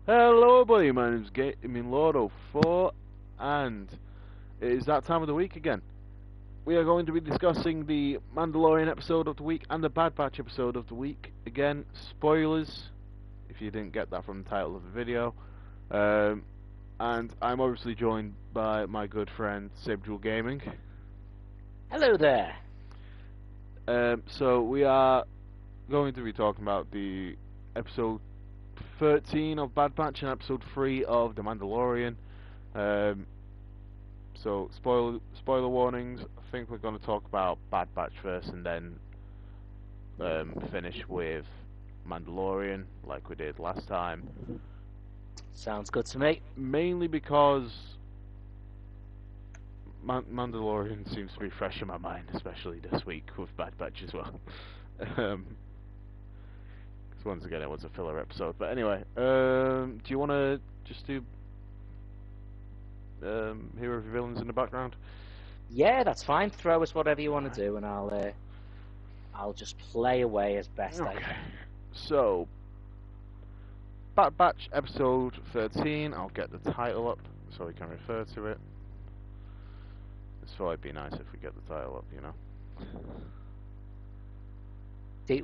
Hello, buddy. My name's Lordo4, and it is that time of the week again. We are going to be discussing the Mandalorian episode of the week and the Bad Batch episode of the week. Again, spoilers, if you didn't get that from the title of the video. And I'm obviously joined by my good friend, Sibjul Gaming. Hello there. So we are going to be talking about the episode 13 of Bad Batch and episode 3 of The Mandalorian. So spoiler warnings. I think we're going to talk about Bad Batch first and then finish with Mandalorian like we did last time. Sounds good to me. Mainly because Mandalorian seems to be fresh in my mind, especially this week with Bad Batch as well. Once again, it was a filler episode. But anyway, do you want to just do Hero of Villains in the background? Yeah, that's fine. Throw us whatever you want to do, and I'll just play away as best I can. So, Bad Batch episode 13. I'll get the title up so we can refer to it. I just thought it'd be nice if we get the title up, you know.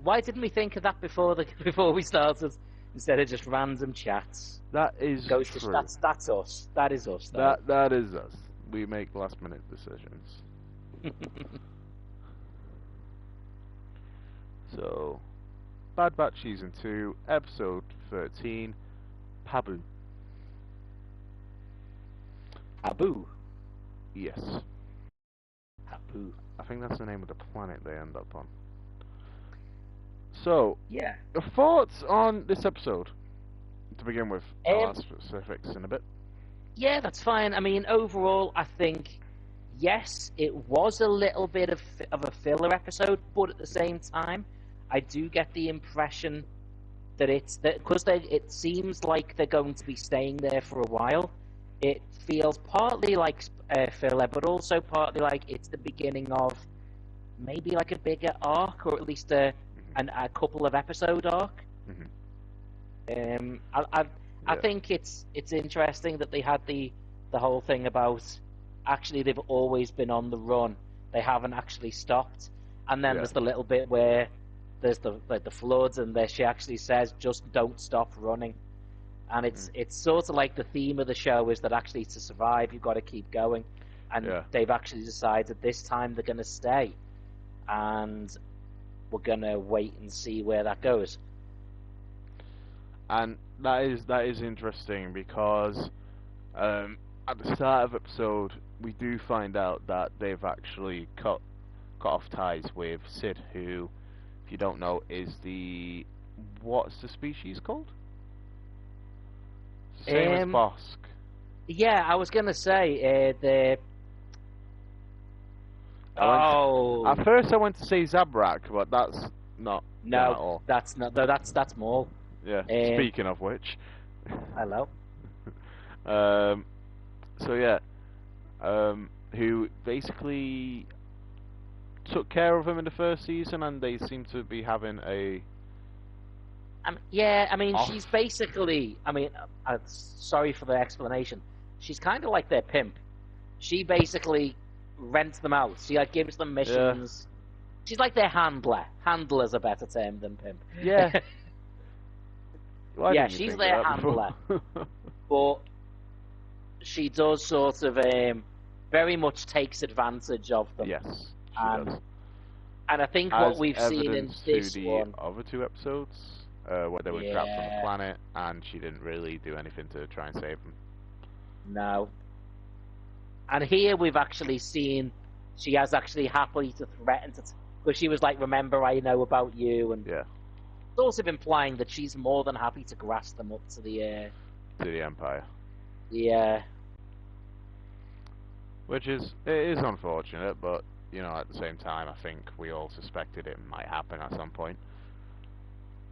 Why didn't we think of that before we started, instead of just random chats? That is true. That's us. That is us. That is us. We make last minute decisions. So, Bad Batch season 2, episode 13, Pabu. Abu. Yes. Abu. I think that's the name of the planet they end up on. So, yeah. Your thoughts on this episode, to begin with. I'll ask specifics in a bit. Yeah, that's fine. I mean, overall, I think, yes, it was a little bit of a filler episode, but at the same time, I do get the impression that because it seems like they're going to be staying there for a while. It feels partly like filler, but also partly like it's the beginning of maybe like a bigger arc, or at least a couple of episode arc. Mm-hmm. I think it's interesting that they had the whole thing about actually they've always been on the run. They haven't actually stopped. And then there's the little bit where there's the floods, and there she actually says, "Just don't stop running." And it's sort of like the theme of the show is that actually to survive you've got to keep going. And they've actually decided this time they're going to stay, and we're gonna wait and see where that goes. And that is interesting because at the start of episode we do find out that they've actually cut off ties with Sid, who, if you don't know, is what's the species called? Same as Bosk. Yeah, I was gonna say at first I went to say Zabrak, but that's not. No, that's not. No, that's Maul. Yeah. Speaking of which. Hello. So yeah. Who basically took care of him in the first season, and they seem to be having a. I mean, she's basically. I mean, sorry for the explanation. She's kind of like their pimp. She basically rents them out. She gives them missions. Yeah. She's like their handler. Handler's a better term than pimp. Yeah. Yeah, she's their handler. But she does sort of very much takes advantage of them. Yes, she does. And I think what we've seen in this one, other two episodes, where they were trapped on the planet, and she didn't really do anything to try and save them. No. And here we've actually seen she has actually happily to threaten to, because she was like, "Remember, I know about you," and sort of implying that she's more than happy to grass them up to the Empire. Yeah. Which is unfortunate, but you know, at the same time, I think we all suspected it might happen at some point.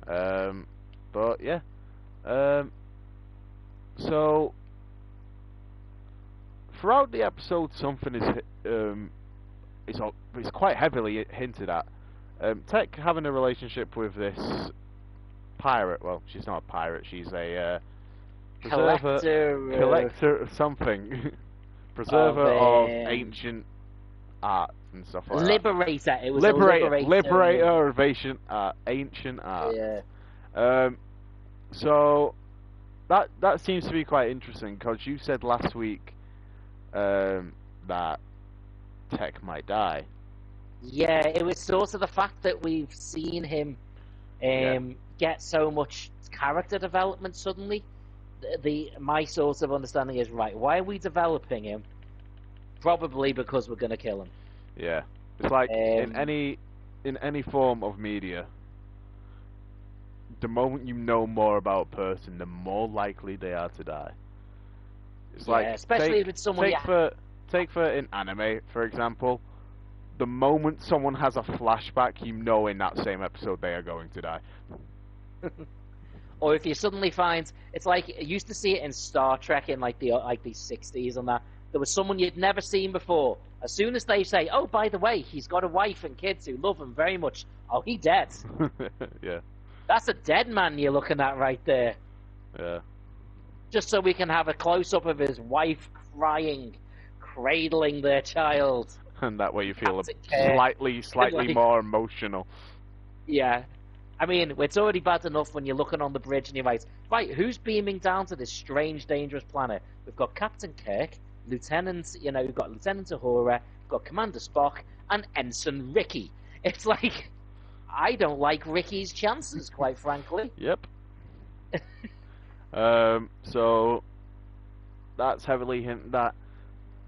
But yeah. So throughout the episode, something is quite heavily hinted at. Tech having a relationship with this pirate. Well, she's not a pirate. She's a collector of something, preserver of um, ancient art and stuff like liberator. It was that. a liberator. Liberator of ancient art. Yeah. So that seems to be quite interesting because you said last week that Tech might die. Yeah, it was sort of the fact that we've seen him get so much character development suddenly. My sort of understanding is, right, why are we developing him? Probably because we're going to kill him. Yeah, it's like in any form of media, the moment you know more about a person, the more likely they are to die. It's like especially if it's someone. Take for in anime, for example. The moment someone has a flashback, you know in that same episode they are going to die. Or if you suddenly find, it's like you used to see it in Star Trek in like the 60s and that. There was someone you'd never seen before. As soon as they say, "Oh, by the way, he's got a wife and kids who love him very much," oh, he dead. Yeah. That's a dead man you're looking at right there. Yeah. Just so we can have a close up of his wife crying, cradling their child. And that way you feel slightly more emotional. Yeah. I mean, it's already bad enough when you're looking on the bridge and you're like, right, who's beaming down to this strange, dangerous planet? We've got Captain Kirk, we've got Lieutenant Uhura, we've got Commander Spock, and Ensign Ricky. It's like, I don't like Ricky's chances, quite frankly. Yep. So, that's heavily hinted that.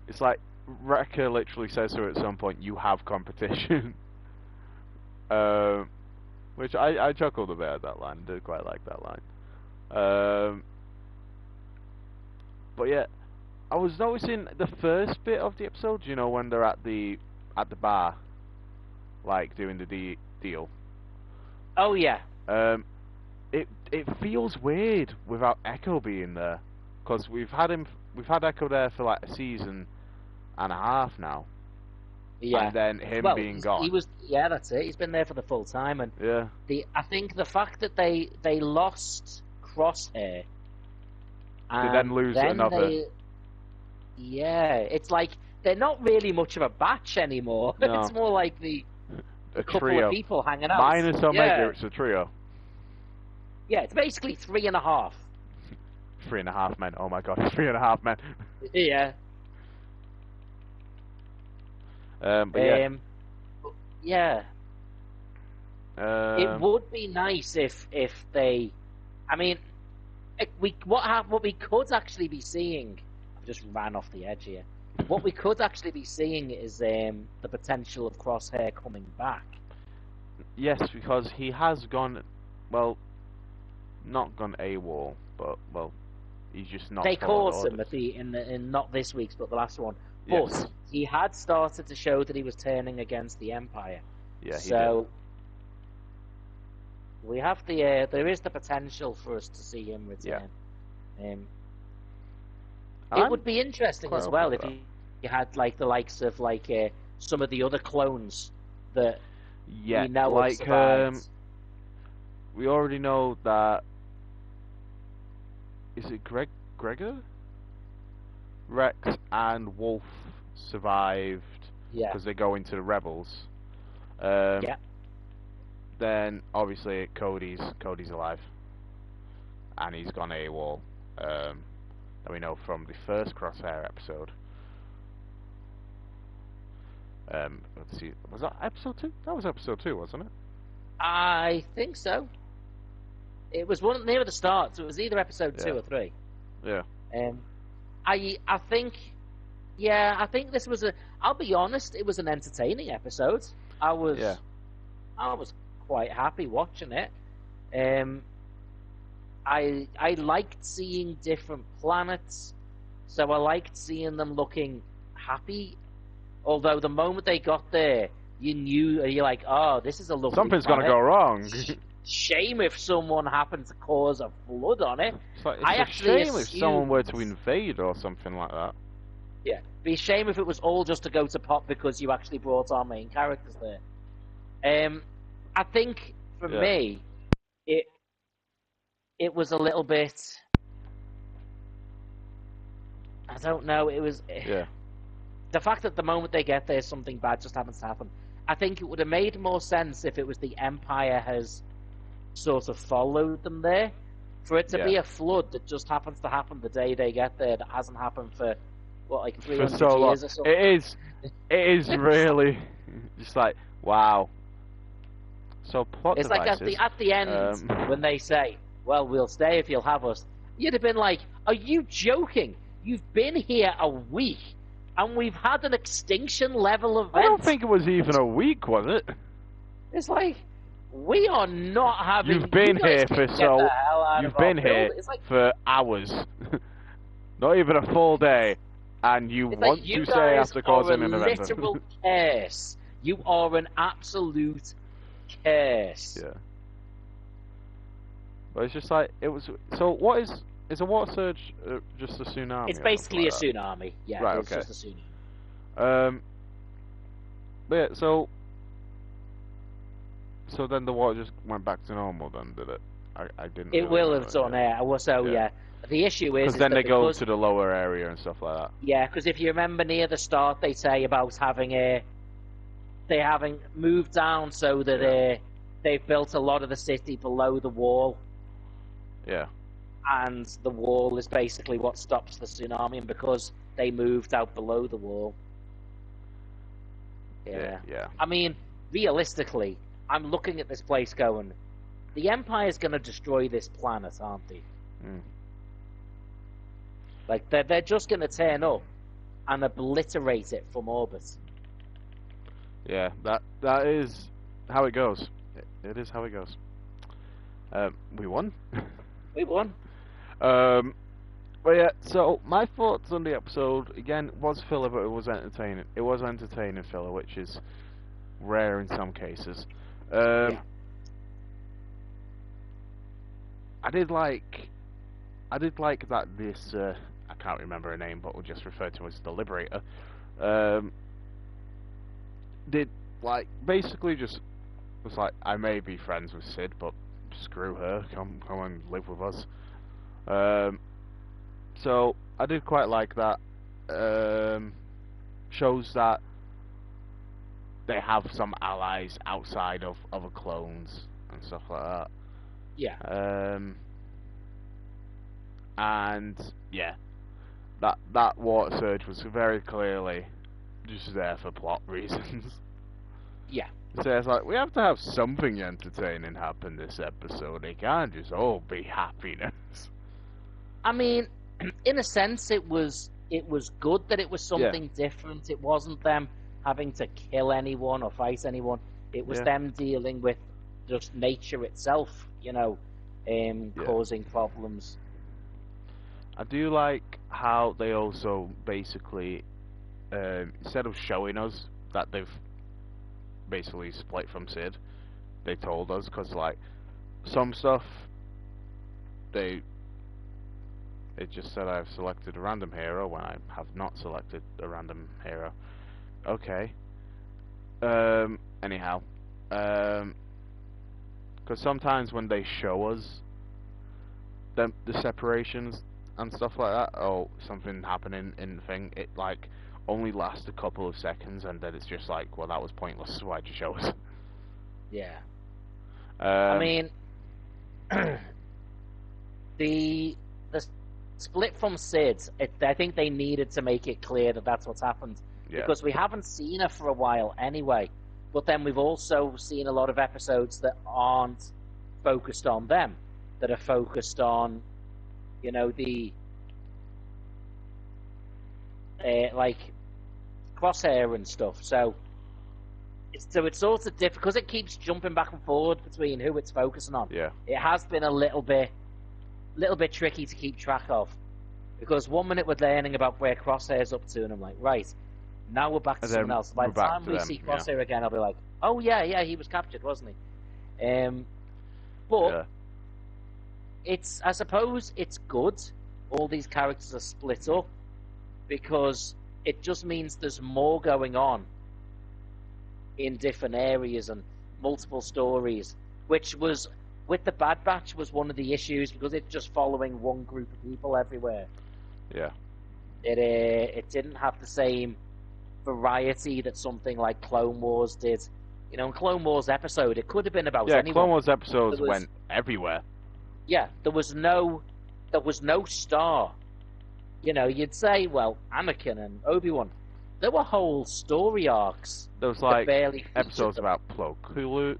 It's like, Wrecker literally says to her at some point, "You have competition." Which I chuckled a bit at that line. Did quite like that line. But yeah, I was noticing the first bit of the episode. You know, when they're at the bar, like doing the deal. Oh yeah. It feels weird without Echo being there, because we've had Echo there for like a season and a half now. Yeah. And then him being gone. That's it. He's been there for the full time, and yeah. I think the fact that they lost Crosshair, to then lose another. It's like they're not really much of a batch anymore. No. It's more like a couple trio. of people hanging out. Minus Omega, it's a trio. Yeah, it's basically 3.5. 3.5 men. Oh my god, 3.5 men. Yeah. But yeah. It would be nice if they, I mean, what we could actually be seeing. I've just ran off the edge here. What we could actually be seeing is the potential of Crosshair coming back. Yes, because he has gone, well, not gone AWOL, but he's just not. They caught him in not this week's, but the last one. But yes. He had started to show that he was turning against the Empire. Yeah, he so did. We have there is the potential for us to see him return. Yeah. It would be interesting as well if you had like the likes of like some of the other clones that we know like survived. We already know that. Is it Gregor? Rex and Wolf survived because they go into the Rebels. Yeah. Then obviously Cody's alive, and he's gone AWOL. That we know from the first Crosshair episode. Let's see, was that episode 2? That was episode 2, wasn't it? I think so. It was one near the start, so it was either episode 2 or 3. Yeah. I think this was I'll be honest, it was an entertaining episode. I was quite happy watching it. I liked seeing different planets, so I liked seeing them looking happy. Although the moment they got there, you're like, oh, this is a lovely something's planet. Gonna go wrong. Shame if someone happened to cause a flood on it. It's a shame if someone were to invade or something like that. Yeah, be a shame if it was all just to go to pot because you actually brought our main characters there. I think for me, it was a little bit. don't know. It was Yeah. the fact that the moment they get there, something bad just happens to happen. I think it would have made more sense if it was the Empire has sort of followed them there. For it to be a flood that just happens to happen the day they get there, that hasn't happened for, what, like 300 for so long. years or something? It is really just like, wow. So plot It's devices. like at the end, when they say, well, we'll stay if you'll have us, you'd have been like, are you joking? You've been here a week, and we've had an extinction level event. I don't think it was even a week, was it? It's like, we are not having. You've been here for so. You've been here like, for hours, not even a full day, and you want like, you to say after causing an event. literal curse. You are an absolute curse. Yeah. But it's just like it was. So what is a water surge just a tsunami? It's basically a tsunami. Yeah, right, it's okay. just a tsunami. But yeah, so then the water just went back to normal. Then did it? I didn't. It really will know have done. Yeah. The issue is then they go because, to the lower area and stuff like that. Yeah, because if you remember near the start, they say about having moved down so that they've built a lot of the city below the wall. Yeah. And the wall is basically what stops the tsunami, and because they moved out below the wall. Yeah. I mean, realistically, I'm looking at this place going, the Empire's going to destroy this planet, aren't they? Mm. Like, they're just going to turn up and obliterate it from orbit. Yeah, that is how it goes. It is how it goes. We won. We won. But yeah, so my thoughts on the episode, again, was filler, but it was entertaining. It was entertaining filler, which is rare in some cases. Yeah. I did like that this, I can't remember her name, but we'll just refer to her as the Liberator, did, like, basically just was like, I may be friends with Sid, but screw her, come and live with us. So I did quite like that. Shows that they have some allies outside of other clones and stuff like that. Yeah. And yeah, that water surge was very clearly just there for plot reasons. Yeah. So it's like, we have to have something entertaining happen this episode. It can't just all be happiness. I mean, in a sense, it was good that it was something different. It wasn't them having to kill anyone or fight anyone. It was them dealing with just nature itself, causing problems. I do like how they also basically, instead of showing us that they've basically split from Sid, they told us, because like some stuff it just said I've selected a random hero when I have not selected a random hero. Okay. Anyhow, because sometimes when they show us the separations and stuff like that, or something happening in the thing, it like only lasts a couple of seconds, and then it's just like, well, that was pointless, so why'd you show us? Yeah. I mean, the split from Sid, I think they needed to make it clear that that's what's happened. Yeah. Because we haven't seen her for a while anyway. But then we've also seen a lot of episodes that aren't focused on them, that are focused on, the like Crosshair and stuff. So it's sort of difficult because it keeps jumping back and forward between who it's focusing on. Yeah. It has been a little bit tricky to keep track of, because 1 minute we're learning about where Crosshair's up to, and I'm like, right, now we're back to someone else. By the time we see Crosshair again, I'll be like, oh yeah, he was captured, wasn't he? But I suppose it's good all these characters are split up, because it just means there's more going on in different areas and multiple stories, which was, with the Bad Batch, was one of the issues, because it's just following one group of people everywhere. Yeah. It didn't have the same variety that something like Clone Wars did. You know, in Clone Wars episode, it could have been about anyone. Clone Wars episodes went everywhere. Yeah, there was no star. You know, you'd say, well, Anakin and Obi-Wan. There were whole story arcs. There was like barely episodes them. about Plo Koon.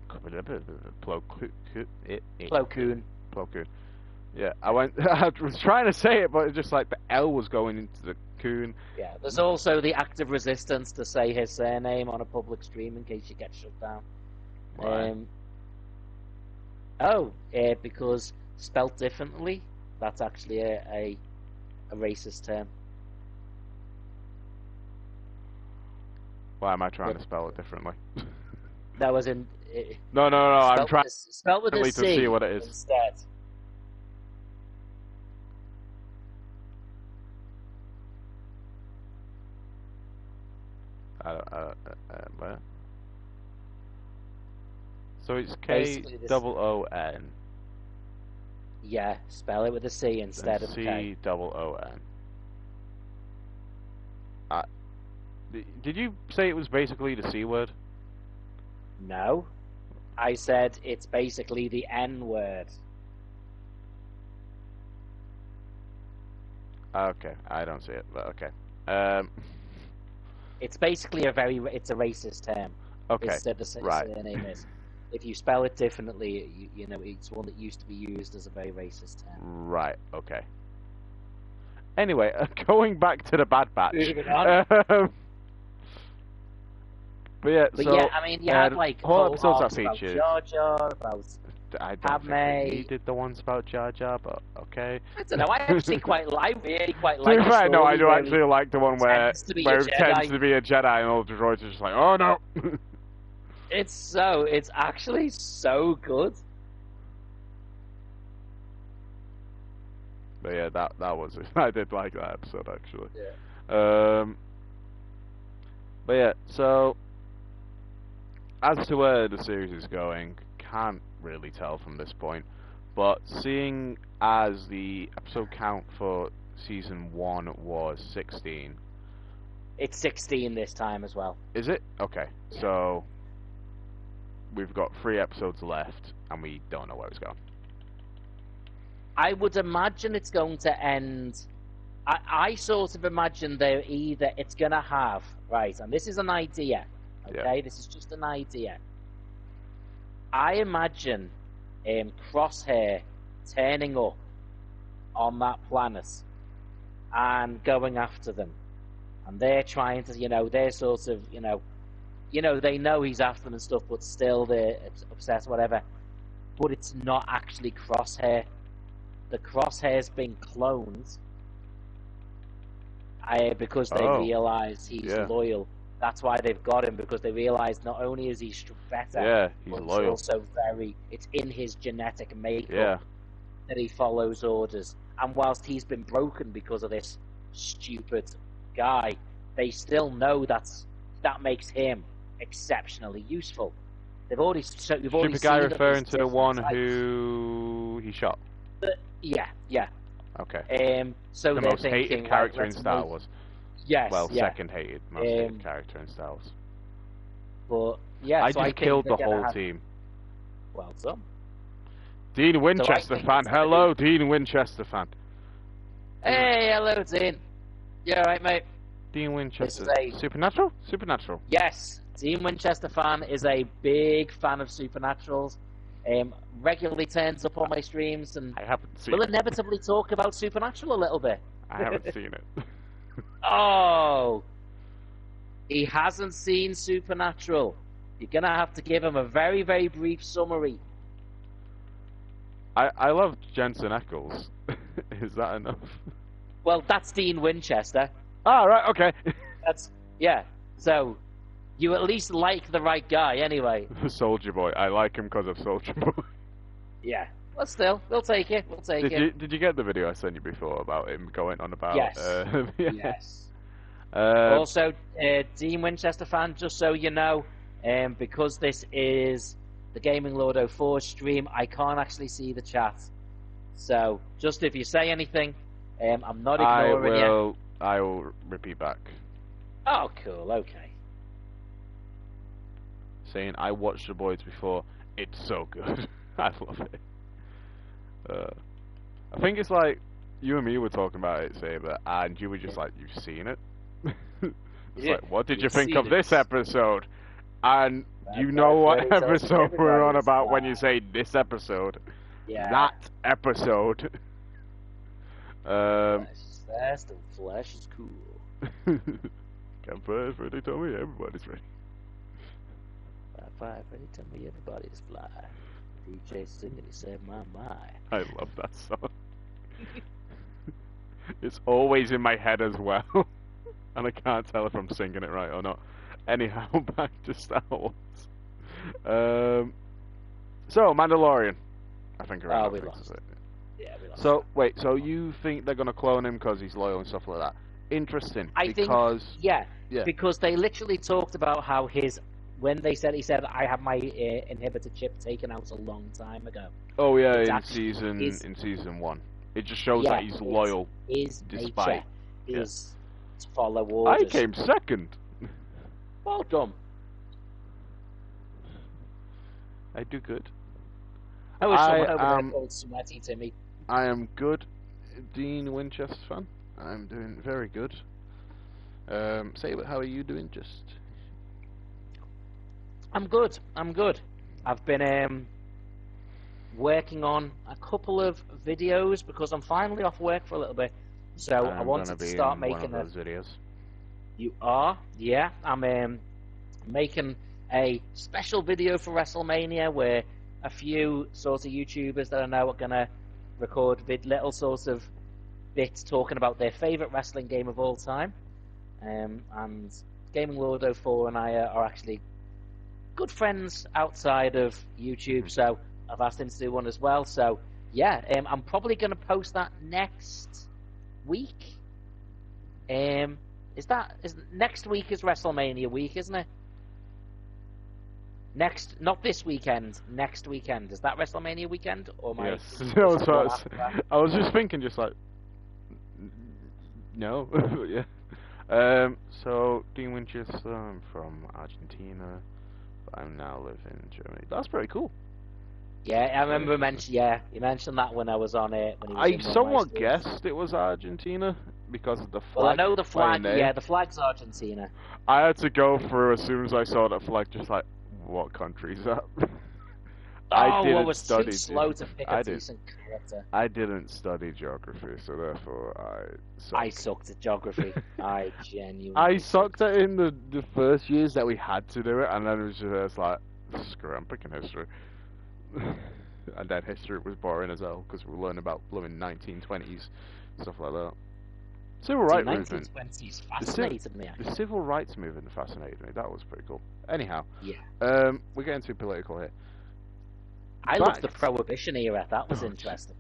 Yeah, I was trying to say it, but it's just like the L was going into the Coon. Yeah, there's also the act of resistance to say his surname on a public stream in case you get shut down. Why? Because spelt differently, that's actually a racist term. Why am I trying to spell it differently? That was in. No. I'm trying spelled with a to C see what it is instead. Where? So it's K-O-O-N. Yeah, spell it with a C instead of K. C-O-O-N. Did you say it was basically the C word? No. I said it's basically the N word. Okay, I don't see it, but okay. It's basically it's a racist term. Okay, it's the surname is. If you spell it differently, you know, it's one that used to be used as a very racist term. Right, okay. Anyway, going back to the Bad Batch. But yeah, I mean, you had like whole episodes that about featured Jar Jar, about I don't think we did the ones about Jar Jar, but okay. I don't know. I actually really quite like. To be fair, no, I do actually like the one where it tends to be a Jedi, and all the droids are just like, oh no. It's actually so good. But yeah, that was it. I did like that episode actually. Yeah. But yeah, so as to where the series is going, can't really tell from this point. But seeing as the episode count for season 1 was 16. It's 16 this time as well. Is it? Okay. Yeah. So we've got 3 episodes left, and we don't know where it's going. I would imagine it's going to end. I sort of imagine it's going to have, right, and this is an idea, okay? Yeah. This is just an idea. I imagine Crosshair turning up on that planet and going after them. And they're trying to, they're sort of, they know he's after them and stuff, but still they're obsessed, whatever. But it's not actually Crosshair. The Crosshair's been cloned because they realise he's loyal. That's why they've got him, because they realise not only is he better, he's but loyal. It's also it's in his genetic makeup that he follows orders. And whilst he's been broken because of this stupid guy, they still know that makes him exceptionally useful. We've already stupid guy referring to the one who he shot. Yeah. Okay. So the they're most thinking, hated character in Star Wars. Yes. Well, second hated, most hated character in Star Wars. But yeah, I just killed the whole team. Well done. Dean Winchester fan. Hello, Dean Winchester fan. Hey, hello, Dean. You alright, mate? Dean Winchester. Supernatural? Supernatural. Yes. Dean Winchester fan is a big fan of Supernaturals. Regularly turns up on my streams, and I haven't seen we'll inevitably talk about Supernatural a little bit. I haven't seen it. Oh, he hasn't seen Supernatural. You're gonna have to give him a very, very brief summary. I love Jensen Ackles. Is that enough? Well, that's Dean Winchester. Ah, right, okay. So you at least like the right guy, anyway. Soldier Boy. I like him because of Soldier Boy. Yeah. Well, still, we'll take it. Did you get the video I sent you before about him going on about? Yes. Yes. Also, Dean Winchester fan, just so you know, because this is the Gaming Lord 04 stream, I can't actually see the chat. So, just if you say anything, I'm not ignoring you. I will repeat back, Oh, cool. Okay. saying I watched The Boys before. It's so good. I love it. I think it's like you and me were talking about it, Saber, and you were just like, "You've seen it." It's Yeah, like, what did you you've think seen of this it. episode? And you know That's what very tough. episode we're on Everybody's about when you fine. say this episode. Yeah. That episode. Flesh is fast and flesh is cool. Campfire's ready, tell me everybody's ready. 5-5, ready, tell me everybody's fly. DJ singing, he said, my. I love that song. It's always in my head as well. And I can't tell if I'm singing it right or not. Anyhow, back to Star Wars. So, Mandalorian. I think around we that lost. fixes it. Yeah, we lost. So, wait, so you think they're going to clone him because he's loyal and stuff like that? Interesting, I because... think, yeah, because they literally talked about how when he said, I have my inhibitor chip taken out a long time ago. Oh yeah, It's in season 1. It just shows that he's loyal. His despite nature is to follow orders. I came second. Well done. I do good. I wish someone over there called Sweaty Timmy. I am good, Dean Winchester fan. I'm doing very good. Saber, how are you doing? I'm good. I've been working on a couple of videos because I'm finally off work for a little bit. So I wanted to start making those videos. You are? Yeah. I'm making a special video for WrestleMania where a few sort of YouTubers that I know are going to record little sort of bits talking about their favourite wrestling game of all time. And Gaming Lord 04 and I are actually good friends outside of YouTube, so I've asked him to do one as well. So yeah, I'm probably going to post that next week. Is next week is WrestleMania week, isn't it? Not this weekend. Next weekend. Is that WrestleMania weekend or my? Yes. I was just thinking, just like, no, yeah. So Dean Winchester, I'm from Argentina. I now live in Germany. That's pretty cool. Yeah, I remember you mentioned that when I was on it. I somewhat guessed it was Argentina because of the flag. Well, I know the flag. Yeah, the flag's Argentina. I had to go through as soon as I saw that flag, just like, what country is that? I didn't study. Too slow to pick a decent character. I didn't study geography, so therefore I sucked at geography. I genuinely. I sucked at it in the first years that we had to do it, and then it was just like, screw it, I'm picking history. And then history was boring as hell because we were learning about blooming 1920s stuff like that. Civil rights movement. 1920s fascinated me. The civil rights movement fascinated me. That was pretty cool. Anyhow, yeah. We're getting too political here. I love the Prohibition era. That was interesting.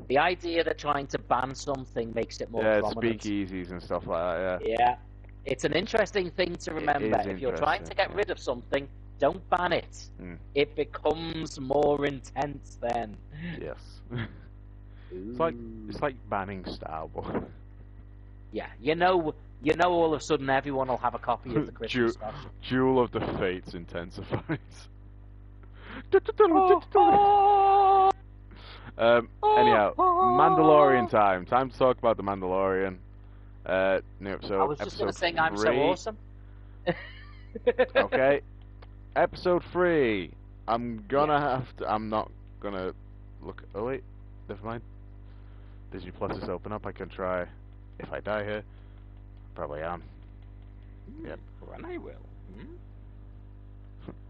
The idea that trying to ban something makes it more prominent. Speakeasies and stuff like that. Yeah. It's an interesting thing to remember. If you're trying to get rid of something, don't ban it. It becomes more intense then. Yes. It's like banning Star Wars. Yeah, you know, all of a sudden everyone will have a copy of the Christmas special. Duel of the Fates intensifies. Anyhow, Mandalorian time. Time to talk about the Mandalorian. New episode. I was just going to sing I'm so awesome. Okay. Episode 3. I'm not gonna look. Oh wait, never mind. Disney Plus is open up. I can try. If I die here, probably am. Yep. Run, I will.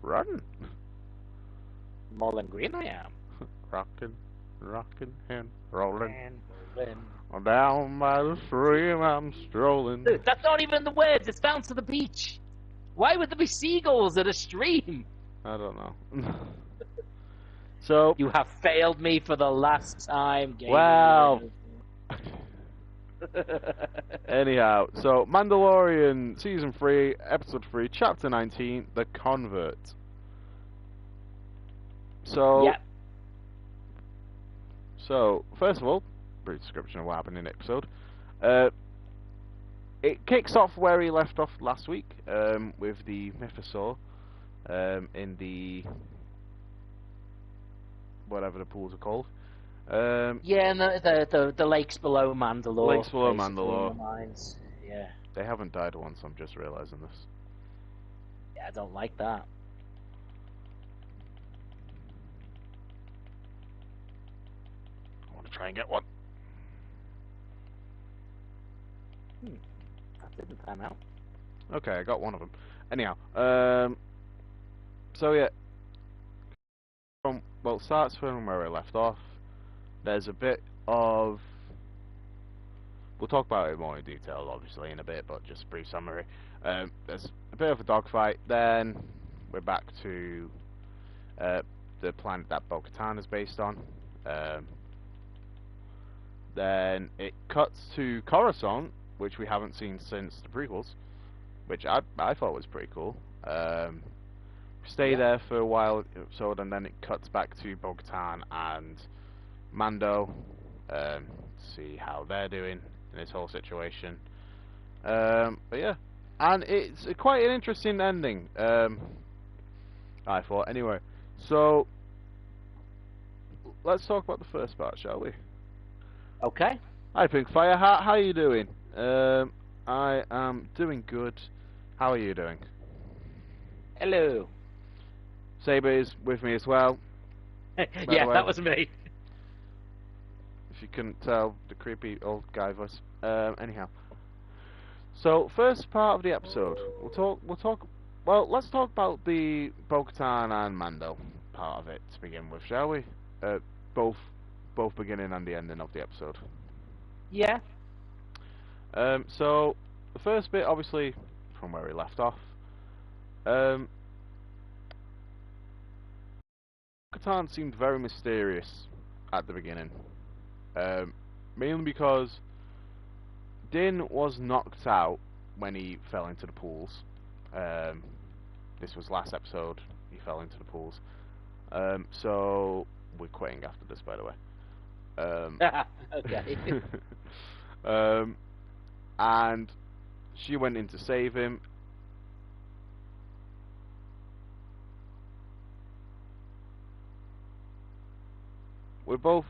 Run. Mullen Green, I am. Rockin', and rollin'. Down by the stream, I'm strolling. Dude, that's not even the words. It's down to the beach. Why would there be seagulls at a stream? I don't know. So you have failed me for the last time. Wow. Anyhow, so Mandalorian season 3, episode 3, chapter 19, The Convert. So, yep. So first of all, brief description of what happened in the episode. it kicks off where he left off last week, with the Mythosaur, in the whatever the pools are called. Yeah, and the lakes below Mandalore. Lakes below Mandalore. In the mines. Yeah. They haven't died once. I'm just realizing this. Yeah, I don't like that. I want to try and get one. That didn't pan out. Okay, I got one of them. Anyhow, so yeah, it starts from where I left off. There's a bit of, we'll talk about it more in detail, obviously, in a bit, but just a brief summary. There's a bit of a dogfight. Then we're back to the planet that Bo-Katan is based on. Then it cuts to Coruscant, which we haven't seen since the prequels, which I thought was pretty cool. Stay there for a while, and then it cuts back to Bo-Katan and Mando, see how they're doing in this whole situation. But yeah, and it's quite an interesting ending, I thought. Anyway, so let's talk about the first part, shall we? Okay. Hi, Pinkfire. How are you doing? I am doing good. How are you doing? Hello. Saber is with me as well. Yeah, that was me. If you couldn't tell, the creepy old guy voice. Anyhow, so first part of the episode, let's talk about the Bo-Katan and Mando part of it to begin with, shall we? Both beginning and the ending of the episode. Yeah. So the first bit, obviously, from where we left off. Bo-Katan seemed very mysterious at the beginning, mainly because Din was knocked out when he fell into the pools. This was last episode, he fell into the pools. So we're quitting after this, by the way. Okay. And she went in to save him. We're both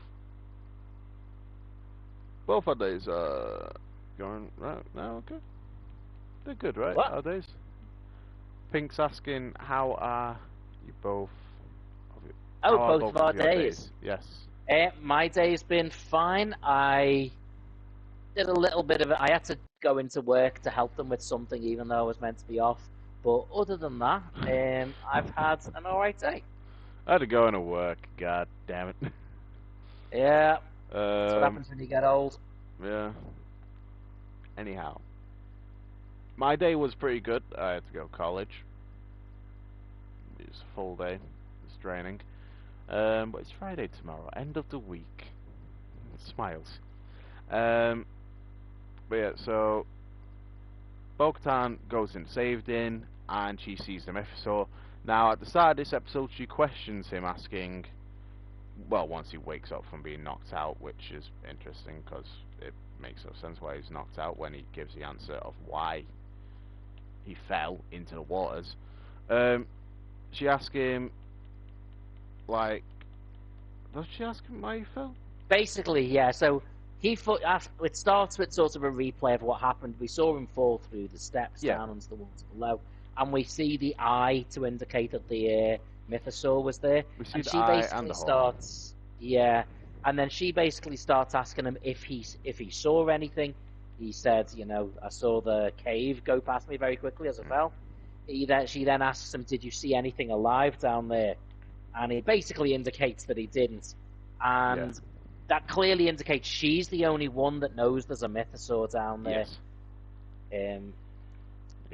our days going right now. Okay, they're good, right? What? Our days. Pink's asking, how are you both? Oh, how are both of our your days. Yes. My day's been fine. I did a little bit of it. I had to go into work to help them with something, even though I was meant to be off. But other than that, I've had an alright day. I had to go into work. God damn it. Yeah. That's what happens when you get old. Yeah. Anyhow, my day was pretty good. I had to go to college. It was a full day. It's draining. But it's Friday tomorrow, end of the week. Smiles. But yeah, so Bo-Katan goes and saved Din, and she sees the Mythosaur. Now, at the start of this episode, she questions him, asking, well, once he wakes up from being knocked out, which is interesting because it makes no sense why he's knocked out when he gives the answer of why he fell into the waters. She asks him, like, does she ask him why he fell? Basically, yeah. So it starts with sort of a replay of what happened. We saw him fall through the steps down into the water below, and we see the eye to indicate that the Mythosaur was there. We see and the she eye basically and the starts, yeah, and then she basically starts asking him if he saw anything. He said, I saw the cave go past me very quickly as I fell. She then asks him, did you see anything alive down there? And he basically indicates that he didn't. And that clearly indicates she's the only one that knows there's a Mythosaur down there. Yes.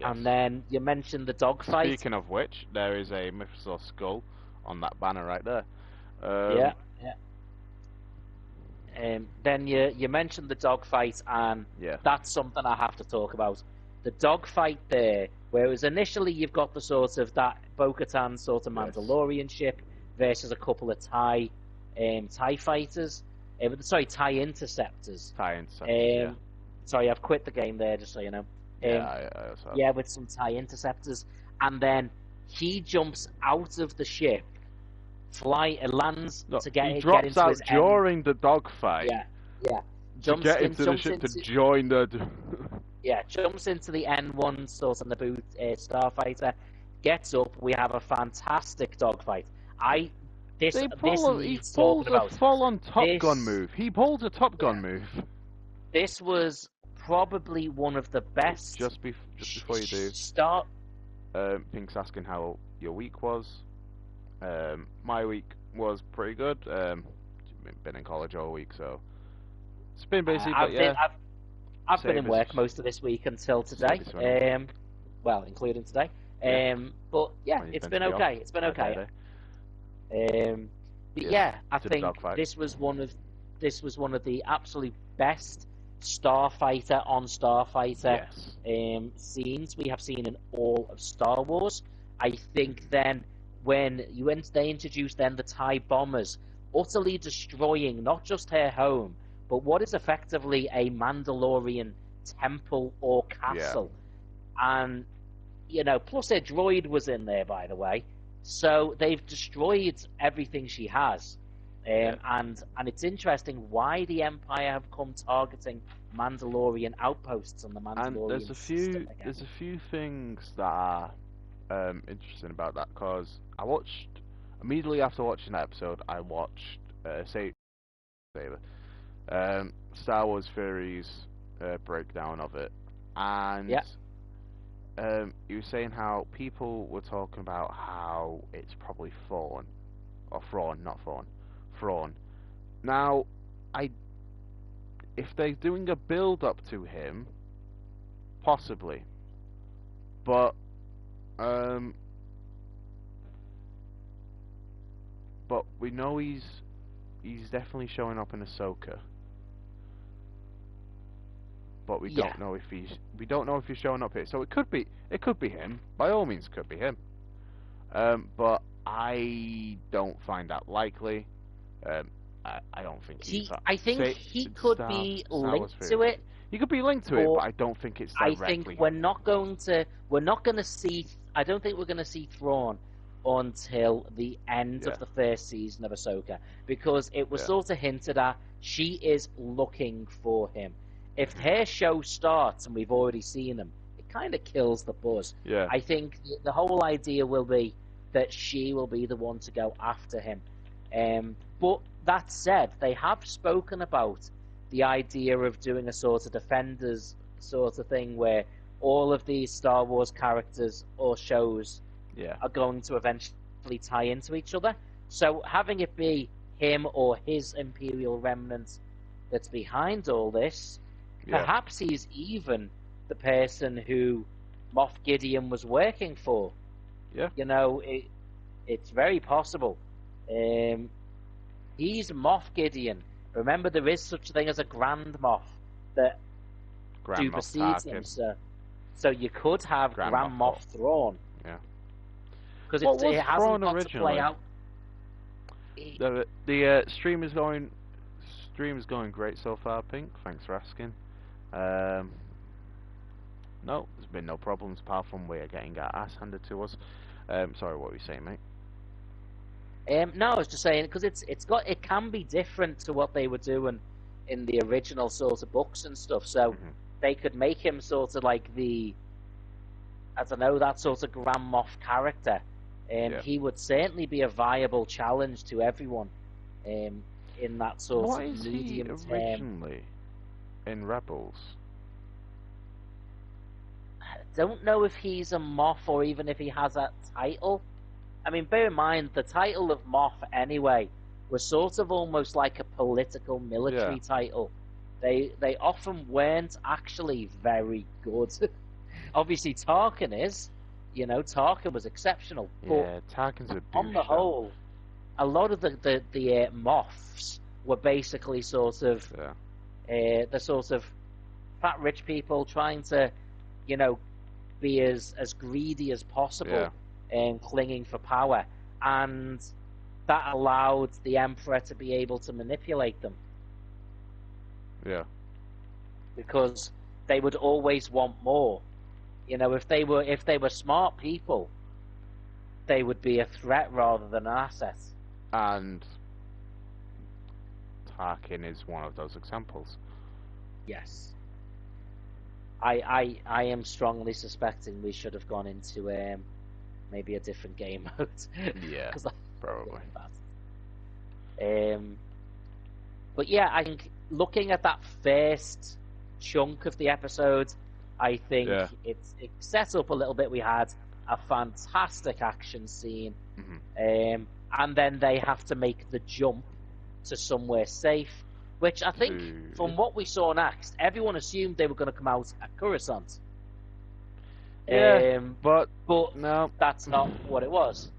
And then you mentioned the dogfight. Speaking of which, there is a Mythosaur skull on that banner right there. Yeah. Then you mentioned the dogfight, and that's something I have to talk about. The dogfight there, whereas initially you've got the sort of that Bo-Katan sort of Mandalorian ship versus a couple of TIE fighters, TIE interceptors. TIE interceptors, Sorry, I've quit the game there, just so you know. Yeah, I also have. Yeah, with some TIE interceptors, and then he jumps out of the ship, lands No, to he get drops into out his end. during the dogfight Yeah, yeah. to Jumps get in, into the jumps ship to into join the. yeah, jumps into the N1 sort of the boot starfighter, gets up. We have a fantastic dogfight. This He needs talking pulls a about. full-on Top Gun This move. He pulls a Top Gun yeah, move. this was probably one of the best Just before you do, start. Pink's asking how your week was. My week was pretty good. Been in college all week, so it's been busy, but yeah. I've been Same in as work most of this week until today. Well, including today. Yeah. But yeah, When you've it's meant been to be off. okay. It's been okay. But yeah, I to the think dogfight. this was one of the absolute best starfighter on starfighter Yes. scenes we have seen in all of Star Wars. I think then when they introduced then the TIE bombers, utterly destroying not just her home, but what is effectively a Mandalorian temple or castle. And plus her droid was in there, by the way. So they've destroyed everything she has. And it's interesting why the Empire have come targeting Mandalorian outposts on the Mandalorian And system again. there's a few things that are interesting about that, because I watched immediately after watching that episode. I watched Star Wars Theories breakdown of it, and he was saying how people were talking about how it's probably Thrawn, or Thrawn, not Thrawn, Thrawn. Now, if they're doing a build up to him, possibly, but we know he's definitely showing up in Ahsoka. But we don't know if he's showing up here. So it could be him. By all means, could be him. But I don't find that likely. I don't think I think he could be linked to it. He could be linked to it, but I don't think it's directly. I think we're not going to see. I don't think we're going to see Thrawn until the end of the first season of Ahsoka, because it was sort of hinted at she is looking for him. If her show starts and we've already seen him, it kind of kills the buzz. I think the whole idea will be that she will be the one to go after him. But that said, they have spoken about the idea of doing a sort of Defenders sort of thing where all of these Star Wars characters or shows are going to eventually tie into each other. So having it be him or his Imperial remnant that's behind all this, perhaps he's even the person who Moff Gideon was working for. It's very possible. He's Moff Gideon. Remember, there is such a thing as a Grand Moff that supersedes him. So you could have Grand Moff Thrawn. Because it hasn't got to play out. The stream is going great so far, Pink. Thanks for asking. No, there's been no problems apart from we're getting our ass handed to us. Sorry, what were you saying, mate? No, I was just saying because it can be different to what they were doing in the original sort of books and stuff. So they could make him sort of like that sort of Grand Moff character. He would certainly be a viable challenge to everyone in that sort of medium term. What is he originally in Rebels? I don't know if he's a Moff or even if he has that title. I mean, bear in mind, the title of Moff, anyway, was sort of almost like a political military title. They often weren't actually very good. Obviously, Tarkin is. Tarkin was exceptional. But Tarkin's a douche. On the whole, a lot of the Moffs were basically sort of the sort of fat rich people trying to, be as greedy as possible. And clinging for power, and that allowed the Emperor to be able to manipulate them. Because they would always want more. You know, if they were smart people, they would be a threat rather than an asset. And Tarkin is one of those examples. Yes. I am strongly suspecting we should have gone into maybe a different game mode. Yeah, probably. But yeah, I think looking at that first chunk of the episode, I think it sets up a little bit. We had a fantastic action scene, and then they have to make the jump to somewhere safe, which I think, from what we saw next, everyone assumed they were going to come out at Coruscant. Yeah, but no, that's not what it was.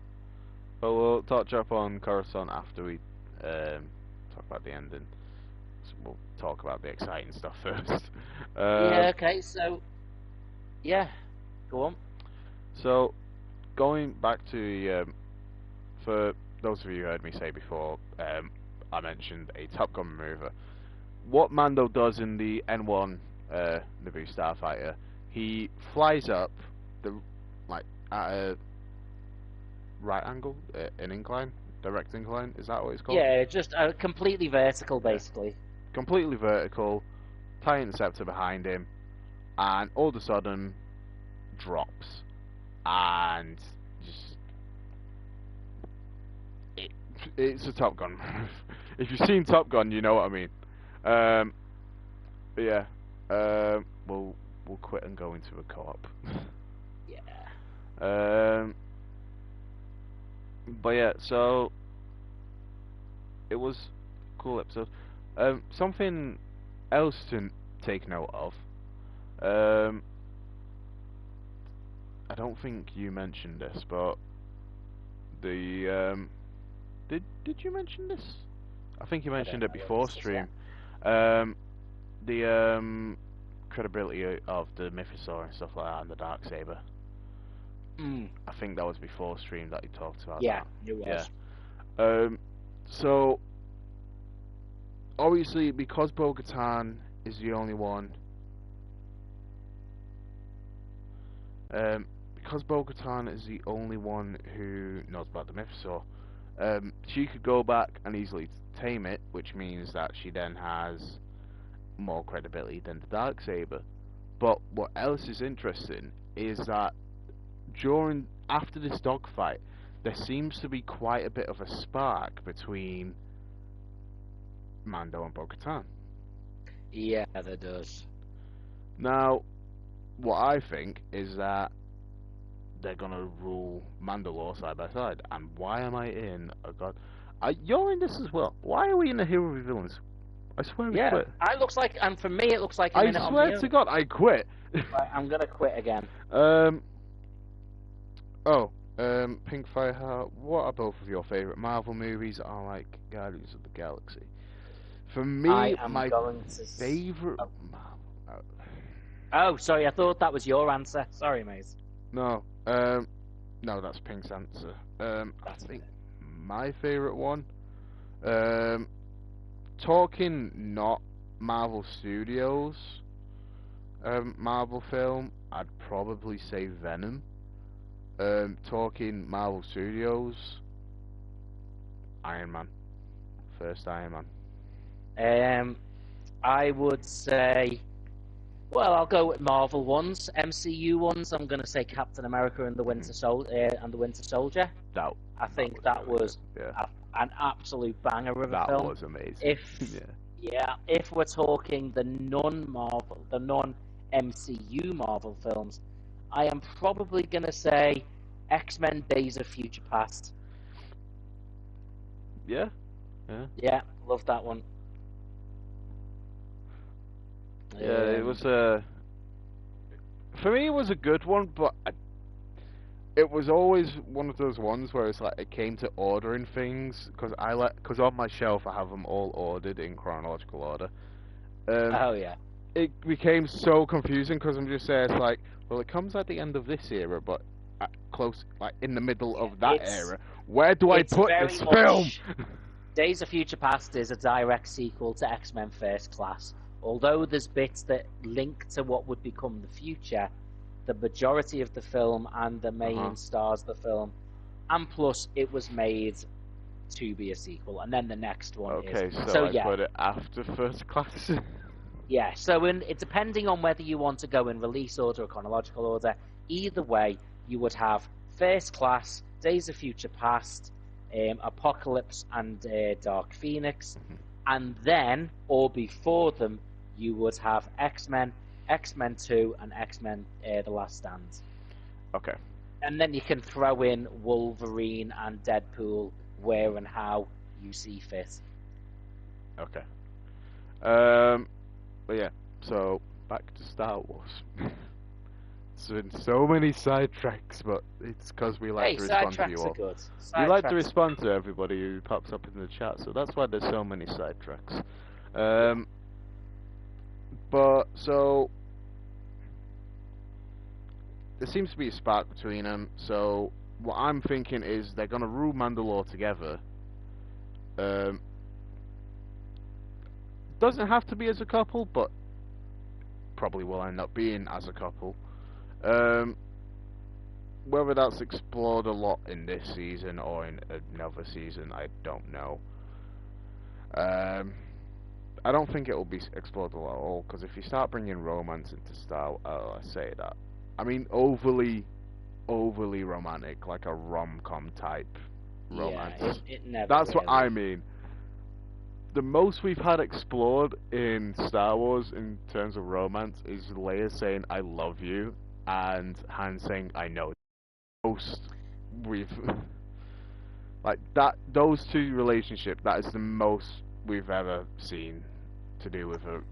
But we'll touch up on Coruscant after we talk about the ending. So we'll talk about the exciting stuff first. Yeah, okay, so, yeah, go on. So, going back to, for those of you who heard me say before, I mentioned a Top Gun maneuver. What Mando does in the N1 Naboo Starfighter, he flies up at a right angle, an incline, direct incline. Is that what it's called? Yeah, just completely vertical, basically. Completely vertical. TIE interceptor behind him, and all of a sudden drops, and just it's a Top Gun. If you've seen Top Gun, you know what I mean. But yeah, we'll quit and go into a co-op. Yeah. But yeah, so it was a cool episode. Something else to take note of. I don't think you mentioned this, but the did you mention this? I think you mentioned it before stream. The credibility of the Mythosaur and stuff like that, and the Darksaber. I think that was before stream that you talked about. Yeah, that. It was. Yeah. So obviously, because Bo-Katan is the only one. Because Bo-Katan is the only one who knows about the Mythosaur, she could go back and easily tame it, which means that she then has more credibility than the Darksaber. But what else is interesting is that after this dogfight, there seems to be quite a bit of a spark between Mando and Bo-Katan. Yeah, there does. Now, what I think is that they're gonna rule Mandalore side by side. And why am I in? Oh God, you're in this as well. Why are we in the hero of villains? I swear we quit. It looks like, and for me, it looks like I swear to God, I quit. Right, I'm gonna quit again. Pink Fire Heart. What are both of your favorite Marvel movies? I like Guardians of the Galaxy. For me, my favorite Marvel. Oh, sorry, I thought that was your answer. Sorry, mate. No, no, that's Pink's answer. I think my favorite one. Talking not Marvel Studios, Marvel film, I'd probably say Venom. Talking Marvel Studios, Iron Man. First Iron Man. I would say, well, I'll go with Marvel ones, MCU ones. I'm going to say Captain America and the Winter Soldier. I think that was an absolute banger of a film. That was amazing. If we're talking the non-Marvel, the non-MCU Marvel films, I am probably going to say X-Men: Days of Future Past. Yeah, love that one. Yeah, it was for me it was a good one, but it was always one of those ones where it's like it came to ordering things, because on my shelf I have them all ordered in chronological order. It became so confusing because I'm just saying, it's like, well, it comes at the end of this era, but in the middle of that era. Where do I put this film? Days of Future Past is a direct sequel to X-Men First Class. although there's bits that link to what would become the future, the majority of the film and the main stars of the film, and plus it was made to be a sequel, and then the next one is. Okay, so I put it after First Class. Yeah, so depending on whether you want to go in release order or chronological order, either way, you would have First Class, Days of Future Past, Apocalypse, and Dark Phoenix, and then, or before them, you would have X-Men, X-Men 2, and X-Men The Last Stand. Okay. And then you can throw in Wolverine and Deadpool where and how you see fit. Okay. But yeah, so back to Star Wars. There's been so many sidetracks, but it's because we like to respond to you all. We like to respond to everybody who pops up in the chat, so that's why there's so many sidetracks. But so there seems to be a spark between them. So what I'm thinking is they're gonna rule Mandalore together. Doesn't have to be as a couple, but probably will end up being as a couple. Whether that's explored a lot in this season or in another season, I don't know. I don't think it will be explored a lot at all, because if you start bringing romance into Star Wars, I say that, I mean overly romantic, like a rom-com type romance. Yeah, it never That's really. what I mean. The most we've had explored in Star Wars in terms of romance is Leia saying "I love you" and Han saying "I know." Most we've like that. Those two relationships. That is the most we've ever seen to do with a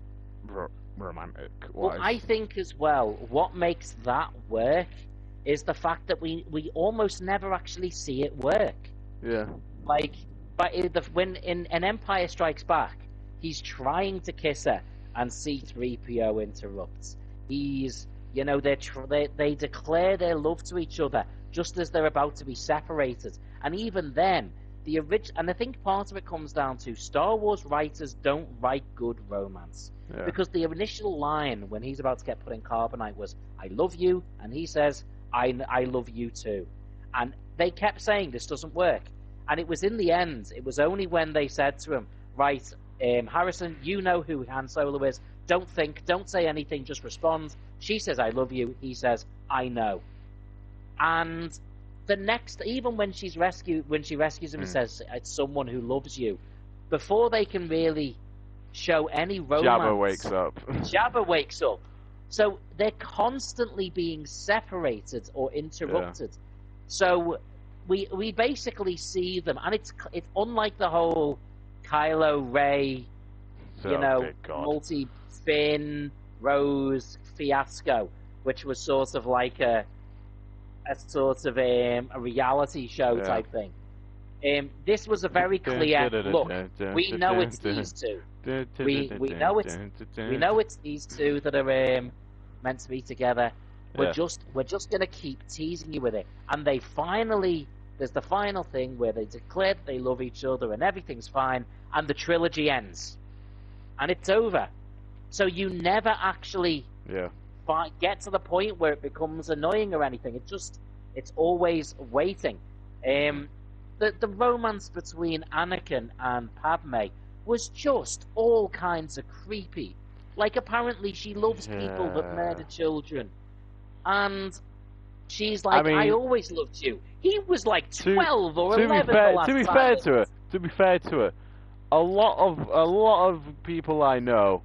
romantic. Well, I think as well, what makes that work is the fact that we almost never actually see it work. Yeah. Like, but when in an Empire Strikes Back, he's trying to kiss her, and C-3PO interrupts. He's, they declare their love to each other just as they're about to be separated, and even then, and I think part of it comes down to Star Wars writers don't write good romance. Yeah. Because the initial line when he's about to get put in carbonite was "I love you," and he says I love you too, and they kept saying this doesn't work. And it was in the end, it was only when they said to him, right, Harrison, you know who Han Solo is. Don't think, don't say anything, just respond. She says, I love you. He says, I know. And the next, even when she rescues him and says, it's someone who loves you, before they can really show any romance. Jabba wakes up. Jabba wakes up. So they're constantly being separated or interrupted. Yeah. So we basically see them, and it's unlike the whole Kylo Rey, multi-Finn Rose fiasco, which was sort of like a reality show type thing. This was a very clear look. We know it's these two. We know it's these two that are meant to be together. We're just going to keep teasing you with it, and there's the final thing where they declare that they love each other and everything's fine, and the trilogy ends, and it's over. So you never actually get to the point where it becomes annoying or anything. It's always waiting. The romance between Anakin and Padme was just all kinds of creepy. Like, apparently she loves people that murder children, and she's like, I always loved you. He was like 12 or 11 the last time. To be fair to her, a lot of people I know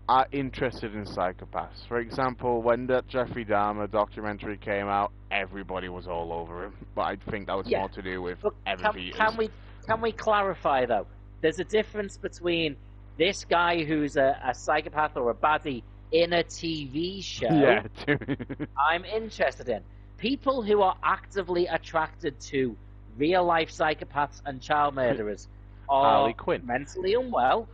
are interested in psychopaths. For example, when that Jeffrey Dahmer documentary came out, everybody was all over him. But I think that was more to do with Can we clarify though? There's a difference between this guy who's a psychopath or a baddie in a TV show. I'm interested in people who are actively attracted to real life psychopaths and child murderers are mentally unwell,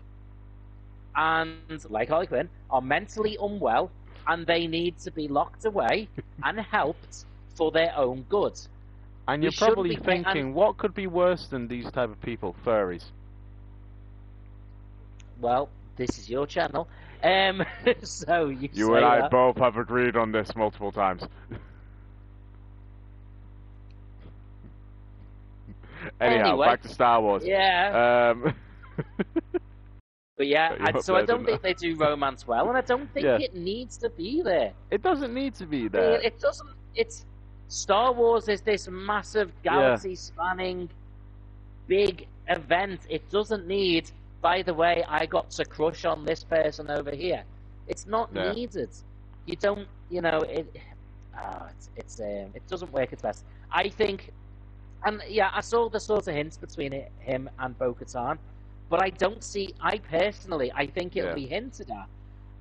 and like Harley Quinn, are mentally unwell, and they need to be locked away and helped for their own good. And you're probably thinking, what could be worse than these type of people? Furries. Well, this is your channel. So you You say and I that. both have agreed on this multiple times. Anyhow, Anyway, back to Star Wars. yeah. But yeah, So I don't think they do romance well, and I don't think Yeah. it needs to be there. It doesn't need to be I there. mean, it doesn't. It's Star Wars is this massive galaxy-spanning big event. It doesn't need. By the way, I got to crush on this person over here. It's not needed. You don't. You know it. It doesn't work its best. I think, and yeah, I saw the sort of hints between him and Bo-Katan, but I don't see. I personally, I think it'll be hinted at.